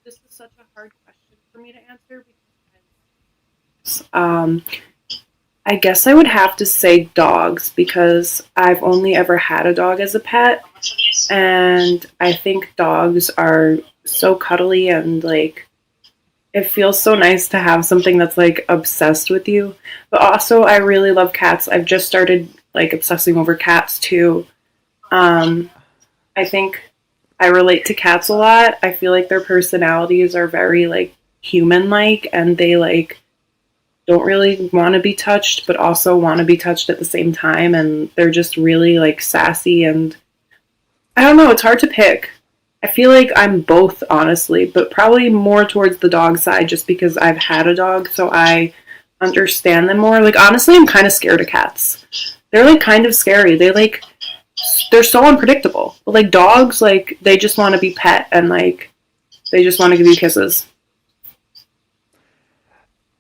This is such a hard question for me to answer because I guess I would have to say dogs because I've only ever had a dog as a pet, and I think dogs are so cuddly and like it feels so nice to have something that's like obsessed with you. But also I really love cats. I've just started like obsessing over cats too. I think I relate to cats a lot. I feel like their personalities are very like human-like, and they like don't really want to be touched, but also want to be touched at the same time. And they're just really like sassy, and I don't know, it's hard to pick. I feel like I'm both, honestly, but probably more towards the dog side just because I've had a dog, so I understand them more. Like, honestly, I'm kind of scared of cats. They're like kind of scary. They're so unpredictable. But like dogs, like they just want to be pet and like they just want to give you kisses.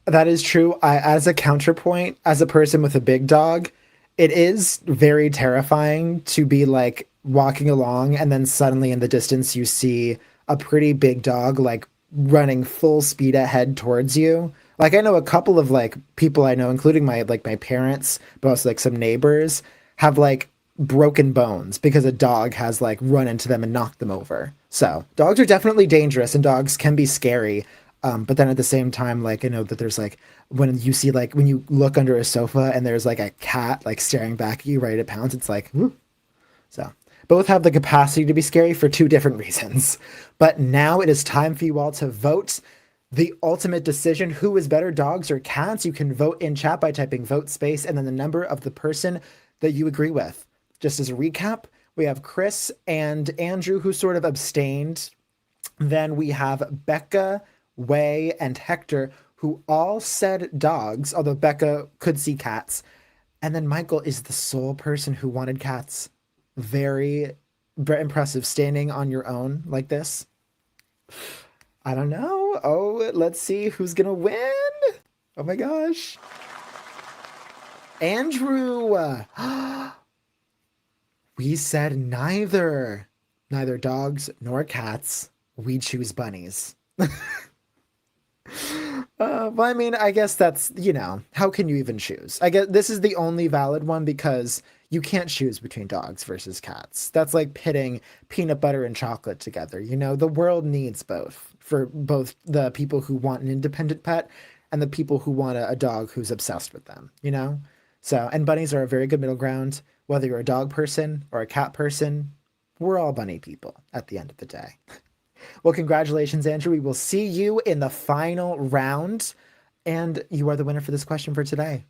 That is true. As a counterpoint, as a person with a big dog, it is very terrifying to be like walking along and then suddenly in the distance you see a pretty big dog like running full speed ahead towards you. Like I know a couple of like people I know, including my parents, but also like some neighbors, have like broken bones because a dog has like run into them and knocked them over. So dogs are definitely dangerous and dogs can be scary. But then at the same time, like I know that there's like when you see like when you look under a sofa and there's like a cat like staring back at you ready to pounce, it's like, whoo. So both have the capacity to be scary for two different reasons. But now it is time for you all to vote the ultimate decision. Who is better, dogs or cats? You can vote in chat by typing vote space and then the number of the person that you agree with. Just as a recap, we have Chris and Andrew who sort of abstained. Then we have Becca, Way, and Hector who all said dogs, although Becca could see cats. And then Michael is the sole person who wanted cats. Very, very impressive, standing on your own like this. I don't know. Oh, let's see who's gonna win. Oh my gosh. Andrew. We said neither dogs nor cats. We choose bunnies. Well, I mean, I guess that's, how can you even choose? I guess this is the only valid one because you can't choose between dogs versus cats. That's like pitting peanut butter and chocolate together. The world needs both, for both the people who want an independent pet and the people who want a dog who's obsessed with them, So, and bunnies are a very good middle ground. Whether you're a dog person or a cat person, we're all bunny people at the end of the day. Well, congratulations, Andrew. We will see you in the final round. And you are the winner for this question for today.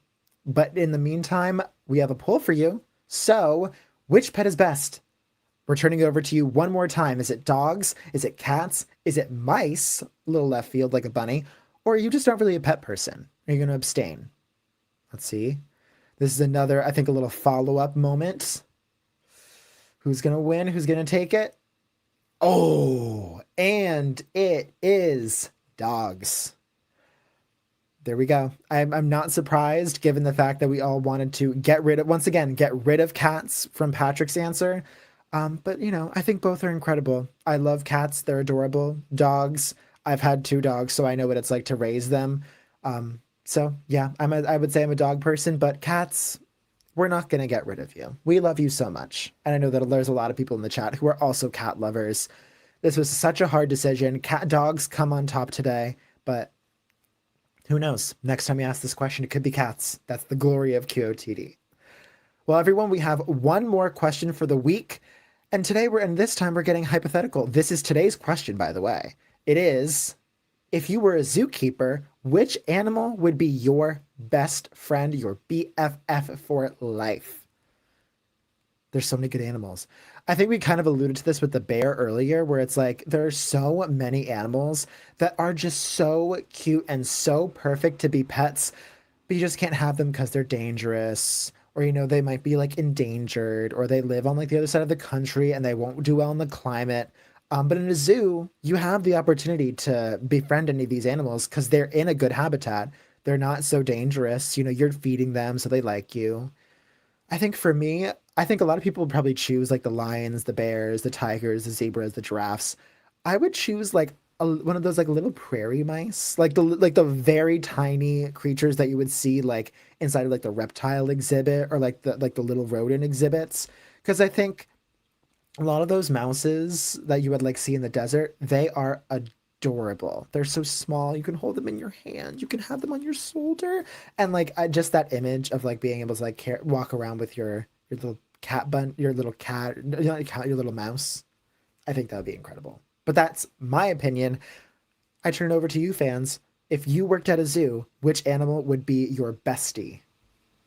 But in the meantime, we have a poll for you. So, which pet is best? We're turning it over to you one more time. Is it dogs? Is it cats? Is it mice? A little left field like a bunny. Or you just aren't really a pet person? Are you going to abstain? Let's see. This is another, I think, a little follow-up moment. Who's going to win? Who's going to take it? Oh, and it is dogs. There we go. I'm not surprised given the fact that we all wanted to get rid of cats from Patrick's answer. But I think both are incredible. I love cats. They're adorable. Dogs. I've had 2 dogs, so I know what it's like to raise them. So yeah, I would say I'm a dog person, but cats, we're not going to get rid of you. We love you so much. And I know that there's a lot of people in the chat who are also cat lovers. This was such a hard decision. Dogs come on top today, but who knows? Next time you ask this question, it could be cats. That's the glory of QOTD. Well, everyone, we have one more question for the week. And today this time we're getting hypothetical. This is today's question, by the way. It is, if you were a zookeeper, which animal would be your best friend, your BFF for life? There's so many good animals. I think we kind of alluded to this with the bear earlier, where it's like there are so many animals that are just so cute and so perfect to be pets, but you just can't have them because they're dangerous, or they might be like endangered, or they live on like the other side of the country and they won't do well in the climate. But in a zoo, you have the opportunity to befriend any of these animals because they're in a good habitat. They're not so dangerous. You're feeding them, so they like you. I think for me, I think a lot of people would probably choose like the lions, the bears, the tigers, the zebras, the giraffes. I would choose like one of those like little prairie mice, like the very tiny creatures that you would see like inside of like the reptile exhibit or like the little rodent exhibits. Because I think a lot of those mouses that you would like see in the desert, they are adorable. They're so small. You can hold them in your hand. You can have them on your shoulder, and like just that image of like being able to like walk around with your little your little cat, not cat, your little mouse. I think that would be incredible. But that's my opinion. I turn it over to you, fans. If you worked at a zoo, which animal would be your bestie?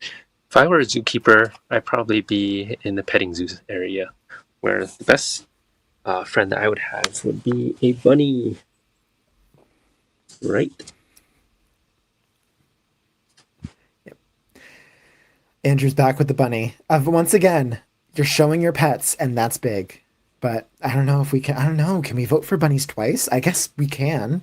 If I were a zookeeper, I'd probably be in the petting zoo area, where the best friend that I would have would be a bunny. Right? Andrew's back with the bunny. Once again, you're showing your pets, and that's big. But I don't know if we can. I don't know. Can we vote for bunnies twice? I guess we can.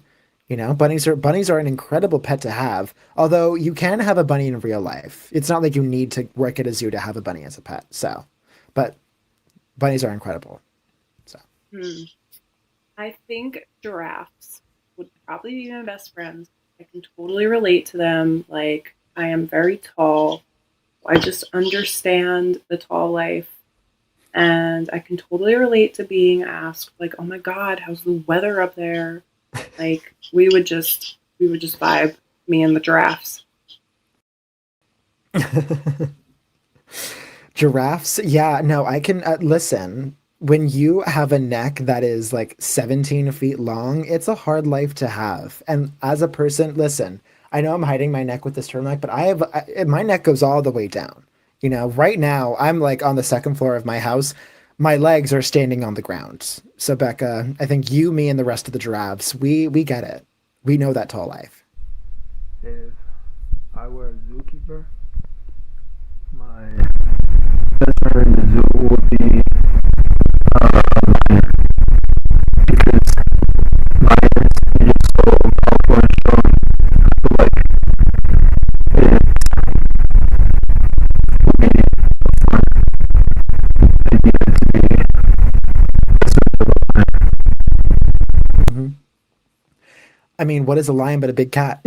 Bunnies are an incredible pet to have. Although you can have a bunny in real life. It's not like you need to work at a zoo to have a bunny as a pet. So, but bunnies are incredible. So. I think giraffes would probably be my best friends. I can totally relate to them. Like, I am very tall. I just understand the tall life. And I can totally relate to being asked, like, oh my God, how's the weather up there? Like, we would just vibe, me and the giraffes. Giraffes? Yeah, no, I can listen. When you have a neck that is like 17 feet long, it's a hard life to have. And as a person, listen, I know I'm hiding my neck with this turtleneck, but my neck goes all the way down. Right now I'm like on the second floor of my house. My legs are standing on the ground. So Becca, I think you, me, and the rest of the giraffes, we get it. We know that tall life. If I were a zookeeper, my best friend in the zoo would be lion, because lions are just so powerful and strong. Like, it would be a fun idea to be best friends with a lion. Mm-hmm. I mean, what is a lion but a big cat?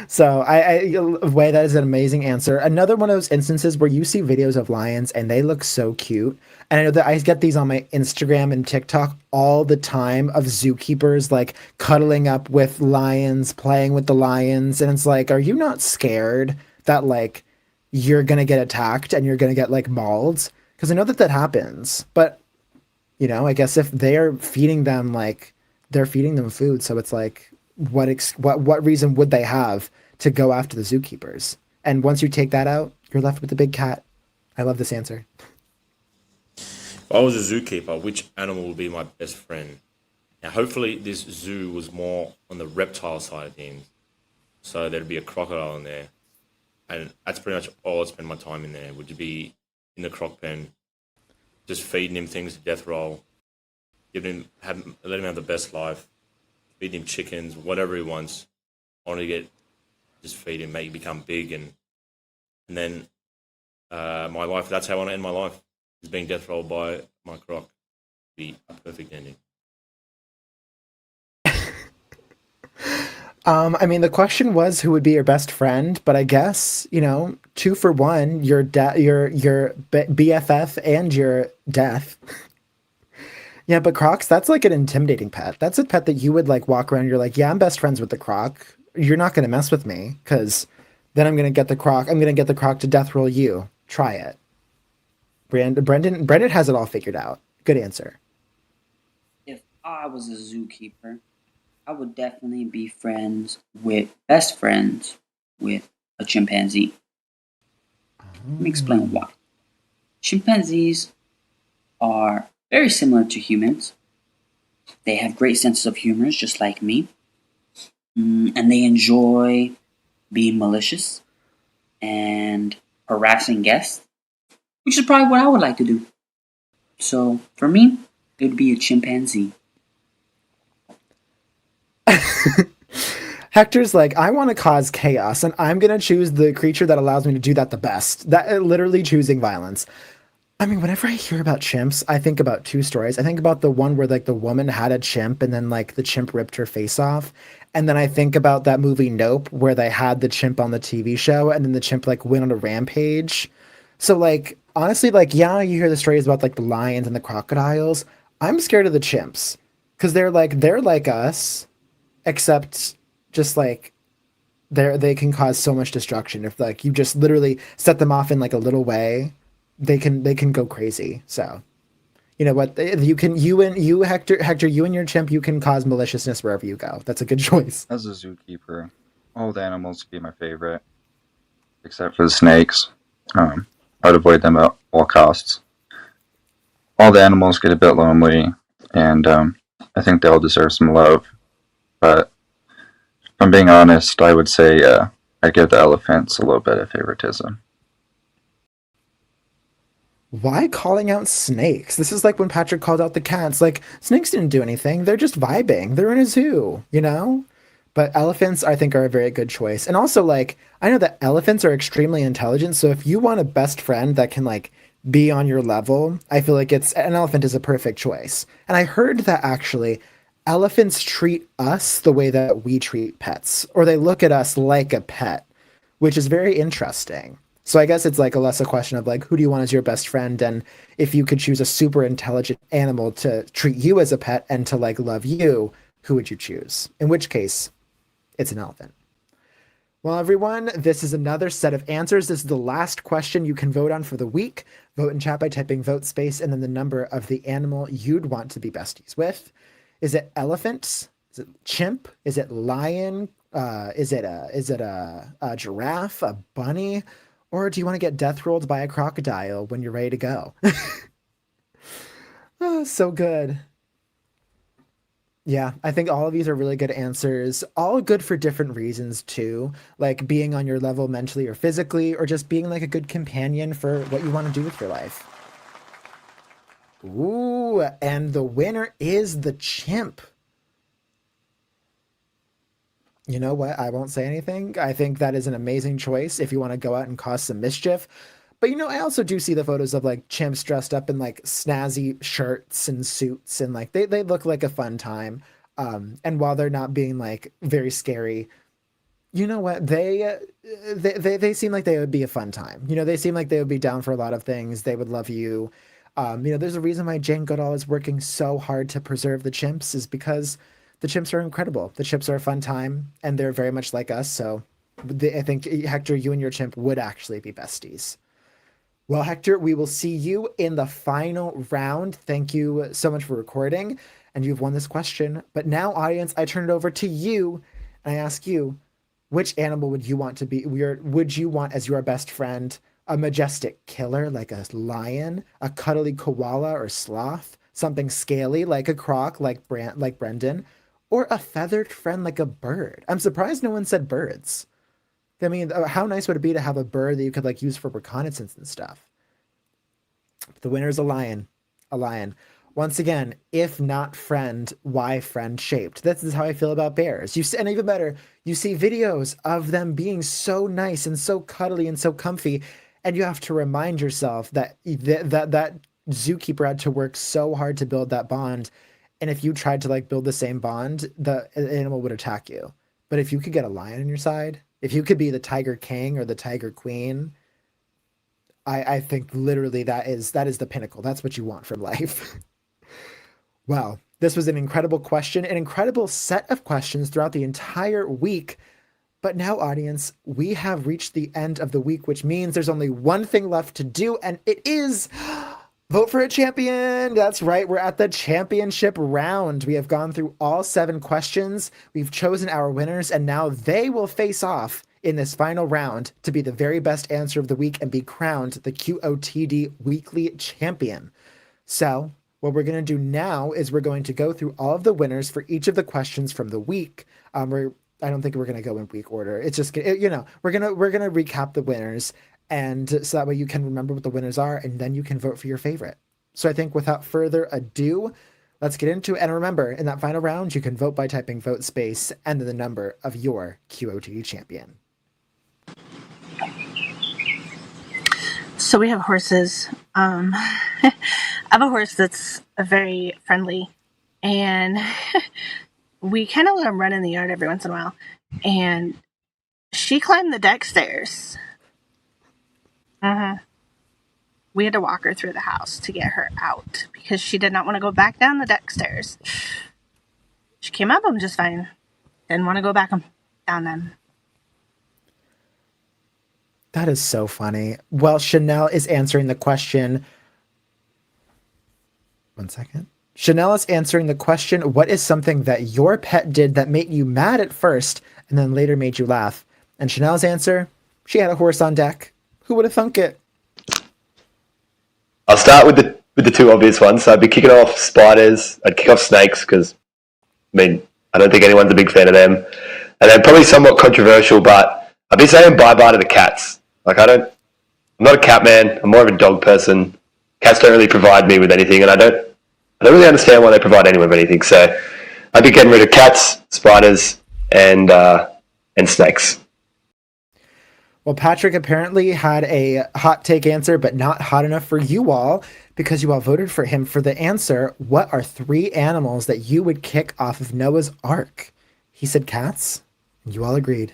So way that is an amazing answer. Another one of those instances where you see videos of lions and they look so cute. And I know that I get these on my Instagram and TikTok all the time of zookeepers like cuddling up with lions, playing with the lions. And it's like, are you not scared that like you're going to get attacked and you're going to get like mauled? Because I know that happens. But, I guess if they're feeding them, like they're feeding them food. So it's like, what reason would they have to go after the zookeepers? And once you take that out, you're left with the big cat. I love this answer. If I was a zookeeper, which animal would be my best friend? Now, hopefully this zoo was more on the reptile side of things. So there'd be a crocodile in there. And that's pretty much all I'd spend my time in there, would be in the croc pen, just feeding him things to death roll, let him have the best life, feed him chickens, whatever he wants. I want to just feed him, make him become big, and then my life. That's how I want to end my life: is being death rolled by my croc. Be a perfect ending. I mean, the question was who would be your best friend, but I guess 2 for 1. Your BFF and your death. Yeah, but crocs, that's like an intimidating pet. That's a pet that you would like walk around. You're like, yeah, I'm best friends with the croc. You're not going to mess with me because then I'm going to get the croc. I'm going to get the croc to death roll you. Try it. Brendan has it all figured out. Good answer. If I was a zookeeper, I would definitely be best friends with a chimpanzee. Let me explain why. Chimpanzees are very similar to humans. They have great senses of humor, just like me. And they enjoy being malicious and harassing guests, which is probably what I would like to do. So, for me, it would be a chimpanzee. Hector's like, I want to cause chaos, and I'm going to choose the creature that allows me to do that the best. That literally choosing violence. I mean, whenever I hear about chimps, I think about two stories. I think about the one where like the woman had a chimp and then like the chimp ripped her face off. And then I think about that movie Nope, where they had the chimp on the TV show and then the chimp like went on a rampage. So like honestly, like yeah, you hear the stories about like the lions and the crocodiles. I'm scared of the chimps because they're like us, except just like they can cause so much destruction if like you just literally set them off in like a little way. They can go crazy. So, you know what? You Hector, you and your chimp, you can cause maliciousness wherever you go. That's a good choice. As a zookeeper, all the animals would be my favorite, except for the snakes. I'd avoid them at all costs. All the animals get a bit lonely, and I think they all deserve some love. But if I'm being honest, I would say I'd give the elephants a little bit of favoritism. Why calling out snakes? This is like when Patrick called out the cats. Like, snakes didn't do anything. They're just vibing. They're in a zoo, you know? But elephants, I think, are a very good choice. And also, like, I know that elephants are extremely intelligent. So if you want a best friend that can, like, be on your level, I feel like an elephant is a perfect choice. And I heard that actually elephants treat us the way that we treat pets, or they look at us like a pet, which is very interesting. So I guess it's like a less a question of like, who do you want as your best friend? And if you could choose a super intelligent animal to treat you as a pet and to like love you, who would you choose? In which case, it's an elephant. Well, everyone, this is another set of answers. This is the last question you can vote on for the week. Vote in chat by typing vote space and then the number of the animal you'd want to be besties with. Is it elephant? Is it chimp? Is it lion? Is it a giraffe? A bunny? Or do you want to get death rolled by a crocodile when you're ready to go? Oh, so good. Yeah, I think all of these are really good answers. All good for different reasons too. Like being on your level mentally or physically, or just being like a good companion for what you want to do with your life. Ooh, and the winner is the chimp. You know what? I won't say anything. I think that is an amazing choice if you want to go out and cause some mischief. But you know, I also do see the photos of like chimps dressed up in like snazzy shirts and suits, and like they look like a fun time. And while they're not being like very scary, you know what? They seem like they would be a fun time. You know, they seem like they would be down for a lot of things. They would love you. You know, there's a reason why Jane Goodall is working so hard to preserve the chimps, is because the chimps are incredible. The chimps are a fun time, and they're very much like us. So I think, Hector, you and your chimp would actually be besties. Well, Hector, we will see you in the final round. Thank you so much for recording, and you've won this question. But now, audience, I turn it over to you, and I ask you, which animal would you want to be? Would you want as your best friend a majestic killer like a lion, a cuddly koala or sloth, something scaly like a croc like Brendan, or a feathered friend like a bird? I'm surprised no one said birds. I mean, how nice would it be to have a bird that you could like use for reconnaissance and stuff? The winner is a lion. A lion. Once again, if not friend, why friend shaped? This is how I feel about bears. And even better, you see videos of them being so nice and so cuddly and so comfy, and you have to remind yourself that that zookeeper had to work so hard to build that bond. And if you tried to like build the same bond, the animal would attack you. But if you could get a lion on your side, if you could be the tiger king or the tiger queen, I think literally that is the pinnacle. That's what you want from life. Well, this was an incredible question, an incredible set of questions throughout the entire week. But now, audience, we have reached the end of the week, which means there's only one thing left to do, and it is vote for a champion. That's right. We're at the championship round. We have gone through all 7 questions. We've chosen our winners, and now they will face off in this final round to be the very best answer of the week and be crowned the QOTD Weekly Champion. So what we're going to do now is we're going to go through all of the winners for each of the questions from the week. I don't think we're going to go in week order. It's just, we're going to recap the winners, and so that way you can remember what the winners are, and then you can vote for your favorite. So I think without further ado, let's get into it. And remember, in that final round, you can vote by typing vote space and then the number of your QOTD champion. So we have horses. I have a horse that's very friendly, and we kind of let him run in the yard every once in a while. And she climbed the deck stairs. We had to walk her through the house to get her out because she did not want to go back down the deck stairs. She came up them just fine. Didn't want to go back down them. That is so funny. Well, Chanel is answering the question. One second. Chanel is answering the question, what is something that your pet did that made you mad at first and then later made you laugh? And Chanel's answer, she had a horse on deck. Who would have thunk it? I'll start with the two obvious ones. So I'd be kicking off spiders. I'd kick off snakes because, I don't think anyone's a big fan of them. And then probably somewhat controversial, but I'd be saying bye-bye to the cats. Like, I'm not a cat man. I'm more of a dog person. Cats don't really provide me with anything, and I don't really understand why they provide anyone with anything. So I'd be getting rid of cats, spiders, and snakes. Well, Patrick apparently had a hot take answer, but not hot enough for you all because you all voted for him for the answer. What are 3 animals that you would kick off of Noah's Ark? He said cats, and you all agreed.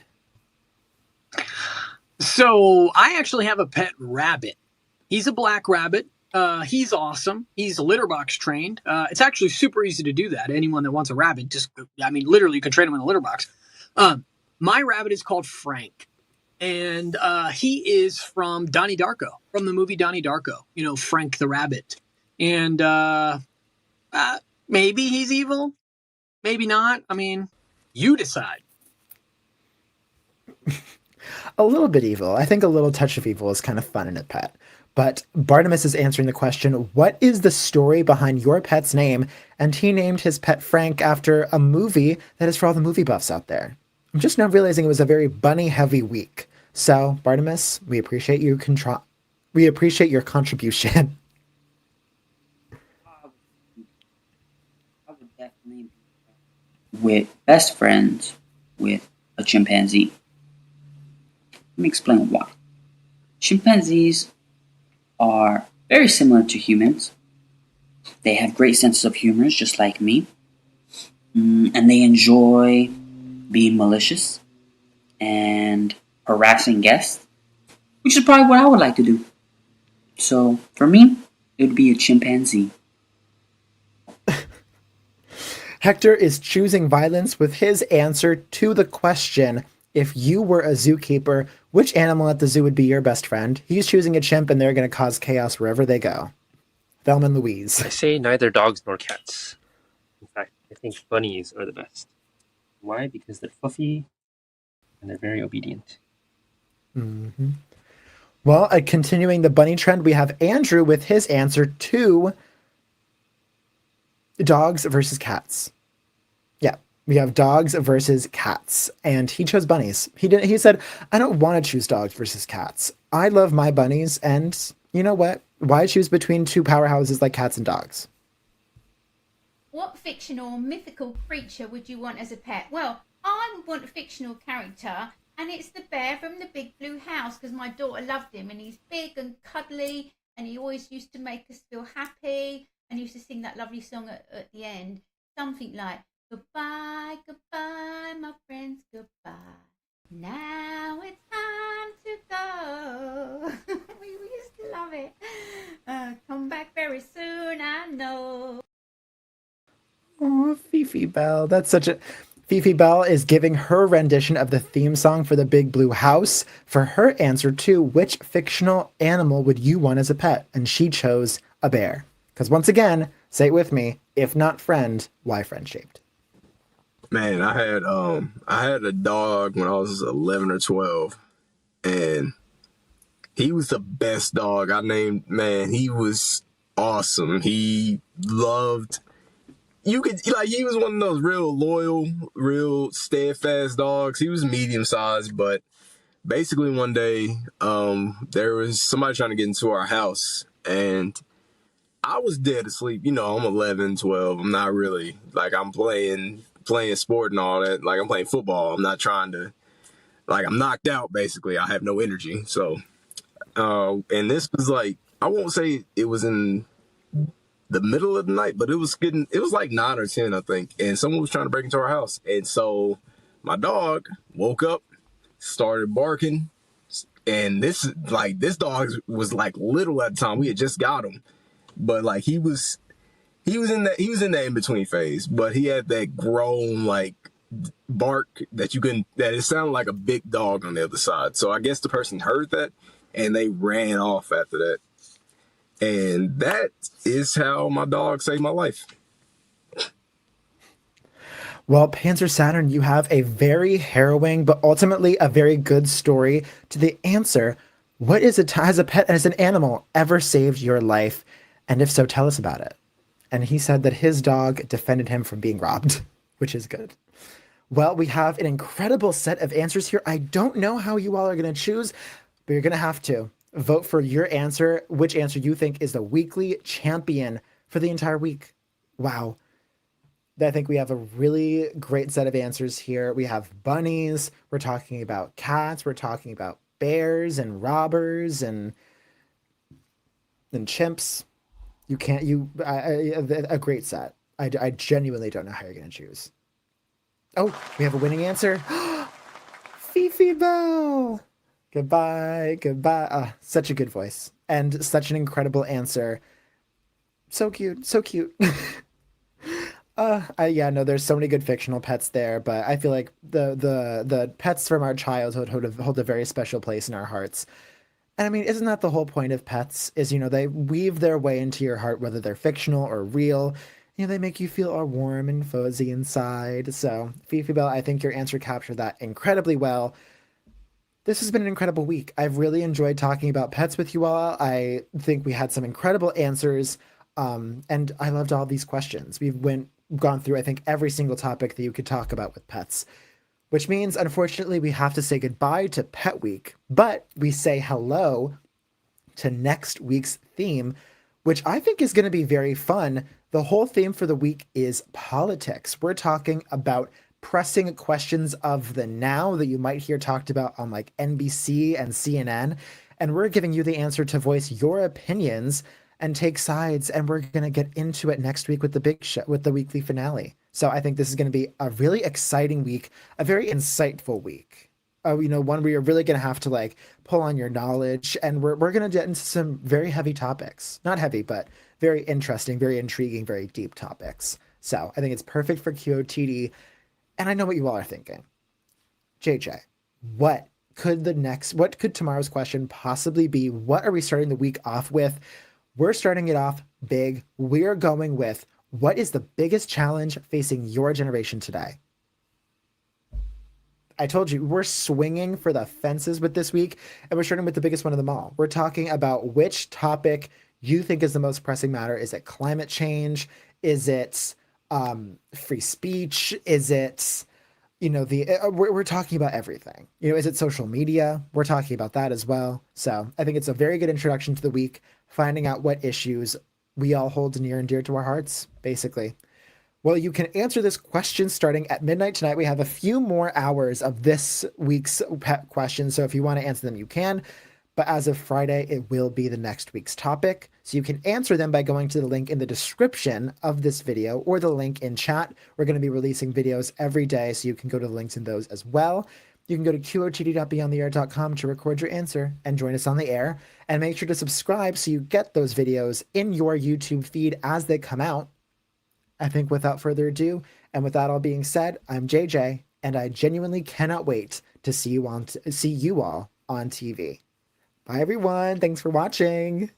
So I actually have a pet rabbit. He's a black rabbit. He's awesome. He's litter box trained. It's actually super easy to do that. Anyone that wants a rabbit, literally you can train him in a litter box. My rabbit is called Frank. And he is from Donnie Darko, from the movie Donnie Darko. Frank the Rabbit. And maybe he's evil. Maybe not. You decide. A little bit evil. I think a little touch of evil is kind of fun in a pet. But Bartimus is answering the question, what is the story behind your pet's name? And he named his pet Frank after a movie that is for all the movie buffs out there. I'm just now realizing it was a very bunny-heavy week. So, Bartimus, we appreciate you. We appreciate your contribution. I would definitely be with best friends with a chimpanzee. Let me explain why. Chimpanzees are very similar to humans. They have great senses of humor, just like me. And they enjoy being malicious and harassing guests, which is probably what I would like to do. So, for me, it would be a chimpanzee. Hector is choosing violence with his answer to the question, if you were a zookeeper, which animal at the zoo would be your best friend? He's choosing a chimp, and they're going to cause chaos wherever they go. Thelma and Louise. I say neither dogs nor cats. In fact, I think bunnies are the best. Why? Because they're fluffy and they're very obedient. Mm-hmm. Well, continuing the bunny trend, we have Andrew with his answer to dogs versus cats. Yeah, we have dogs versus cats, and he chose bunnies. He said, I don't want to choose dogs versus cats. I love my bunnies, and you know what? Why choose between two powerhouses like cats and dogs? What fictional or mythical creature would you want as a pet? Well, I would want a fictional character, and it's the bear from the Big Blue House, because my daughter loved him, and he's big and cuddly, and he always used to make us feel happy, and he used to sing that lovely song at the end, something like, goodbye, goodbye, my friends, goodbye. Now it's time to go. we used to love it. Come back very soon, I know. Oh, Fifi Bell. That's such a... Fifi Bell is giving her rendition of the theme song for the Big Blue House for her answer to which fictional animal would you want as a pet? And she chose a bear. Because once again, say it with me, if not friend, why friend-shaped? Man, I had a dog when I was 11 or 12, and he was the best dog I named. Man, he was awesome. He loved, you could, like, he was one of those real loyal, real steadfast dogs. He was medium sized, but basically one day, there was somebody trying to get into our house, and I was dead asleep. You know, I'm 11, 12. I'm not really, like, I'm playing sport and all that. Like, I'm playing football. I'm not trying to, like, I'm knocked out, basically. I have no energy. So, and this was like, I won't say it was in the middle of the night, but it was like 9 or 10, I think. And someone was trying to break into our house. And so my dog woke up, started barking. And this dog was like little at the time. We had just got him. But like he was in that in between phase, but he had that grown like bark that it sounded like a big dog on the other side. So I guess the person heard that and they ran off after that. And that is how my dog saved my life. Well, Panzer Saturn, you have a very harrowing, but ultimately a very good story to the answer. What is it, as a pet, as an animal, ever saved your life? And if so, tell us about it. And he said that his dog defended him from being robbed, which is good. Well, we have an incredible set of answers here. I don't know how you all are going to choose, but you're going to have to vote for your answer, which answer you think is the weekly champion for the entire week. Wow. I think we have a really great set of answers here. We have bunnies. We're talking about cats. We're talking about bears and robbers and chimps. A great set. I genuinely don't know how you're going to choose. Oh, we have a winning answer. Fifi Bell. Goodbye. Such a good voice and such an incredible answer. So cute. There's so many good fictional pets there, but I feel like the pets from our childhood hold a very special place in our hearts. And I mean, isn't that the whole point of pets? Is, they weave their way into your heart, whether they're fictional or real. They make you feel all warm and fuzzy inside. So, Fifi Bell, I think your answer captured that incredibly well. This has been an incredible week. I've really enjoyed talking about pets with you all. I think we had some incredible answers, and I loved all these questions. We've gone through, I think, every single topic that you could talk about with pets. Which means, unfortunately, we have to say goodbye to Pet Week, but we say hello to next week's theme, which I think is going to be very fun. The whole theme for the week is politics. We're talking about pressing questions of the now that you might hear talked about on like NBC and CNN, and we're giving you the answer to voice your opinions and take sides, and we're going to get into it next week with the big show, with the weekly finale. So I think this is going to be a really exciting week, a very insightful week. One where you're really going to have to like pull on your knowledge, and we're going to get into some very heavy topics. Not heavy, but very interesting, very intriguing, very deep topics. So I think it's perfect for QOTD. And I know what you all are thinking. JJ, what could tomorrow's question possibly be? What are we starting the week off with? We're starting it off big. We're going with, what is the biggest challenge facing your generation today? I told you, we're swinging for the fences with this week, and we're starting with the biggest one of them all. We're talking about which topic you think is the most pressing matter. Is it climate change? Is it free speech? Is it, we're talking about everything. Is it social media? We're talking about that as well. So I think it's a very good introduction to the week, finding out what issues we all hold near and dear to our hearts, basically. Well, you can answer this question starting at midnight tonight. We have a few more hours of this week's pet questions, so if you want to answer them, you can. But as of Friday, it will be the next week's topic. So you can answer them by going to the link in the description of this video or the link in chat. We're going to be releasing videos every day, so you can go to the links in those as well. You can go to QOTD.beyondtheair.com to record your answer and join us on the air. And make sure to subscribe so you get those videos in your YouTube feed as they come out. I think without further ado, and with that all being said, I'm JJ, and I genuinely cannot wait to see you all on TV. Bye, everyone. Thanks for watching.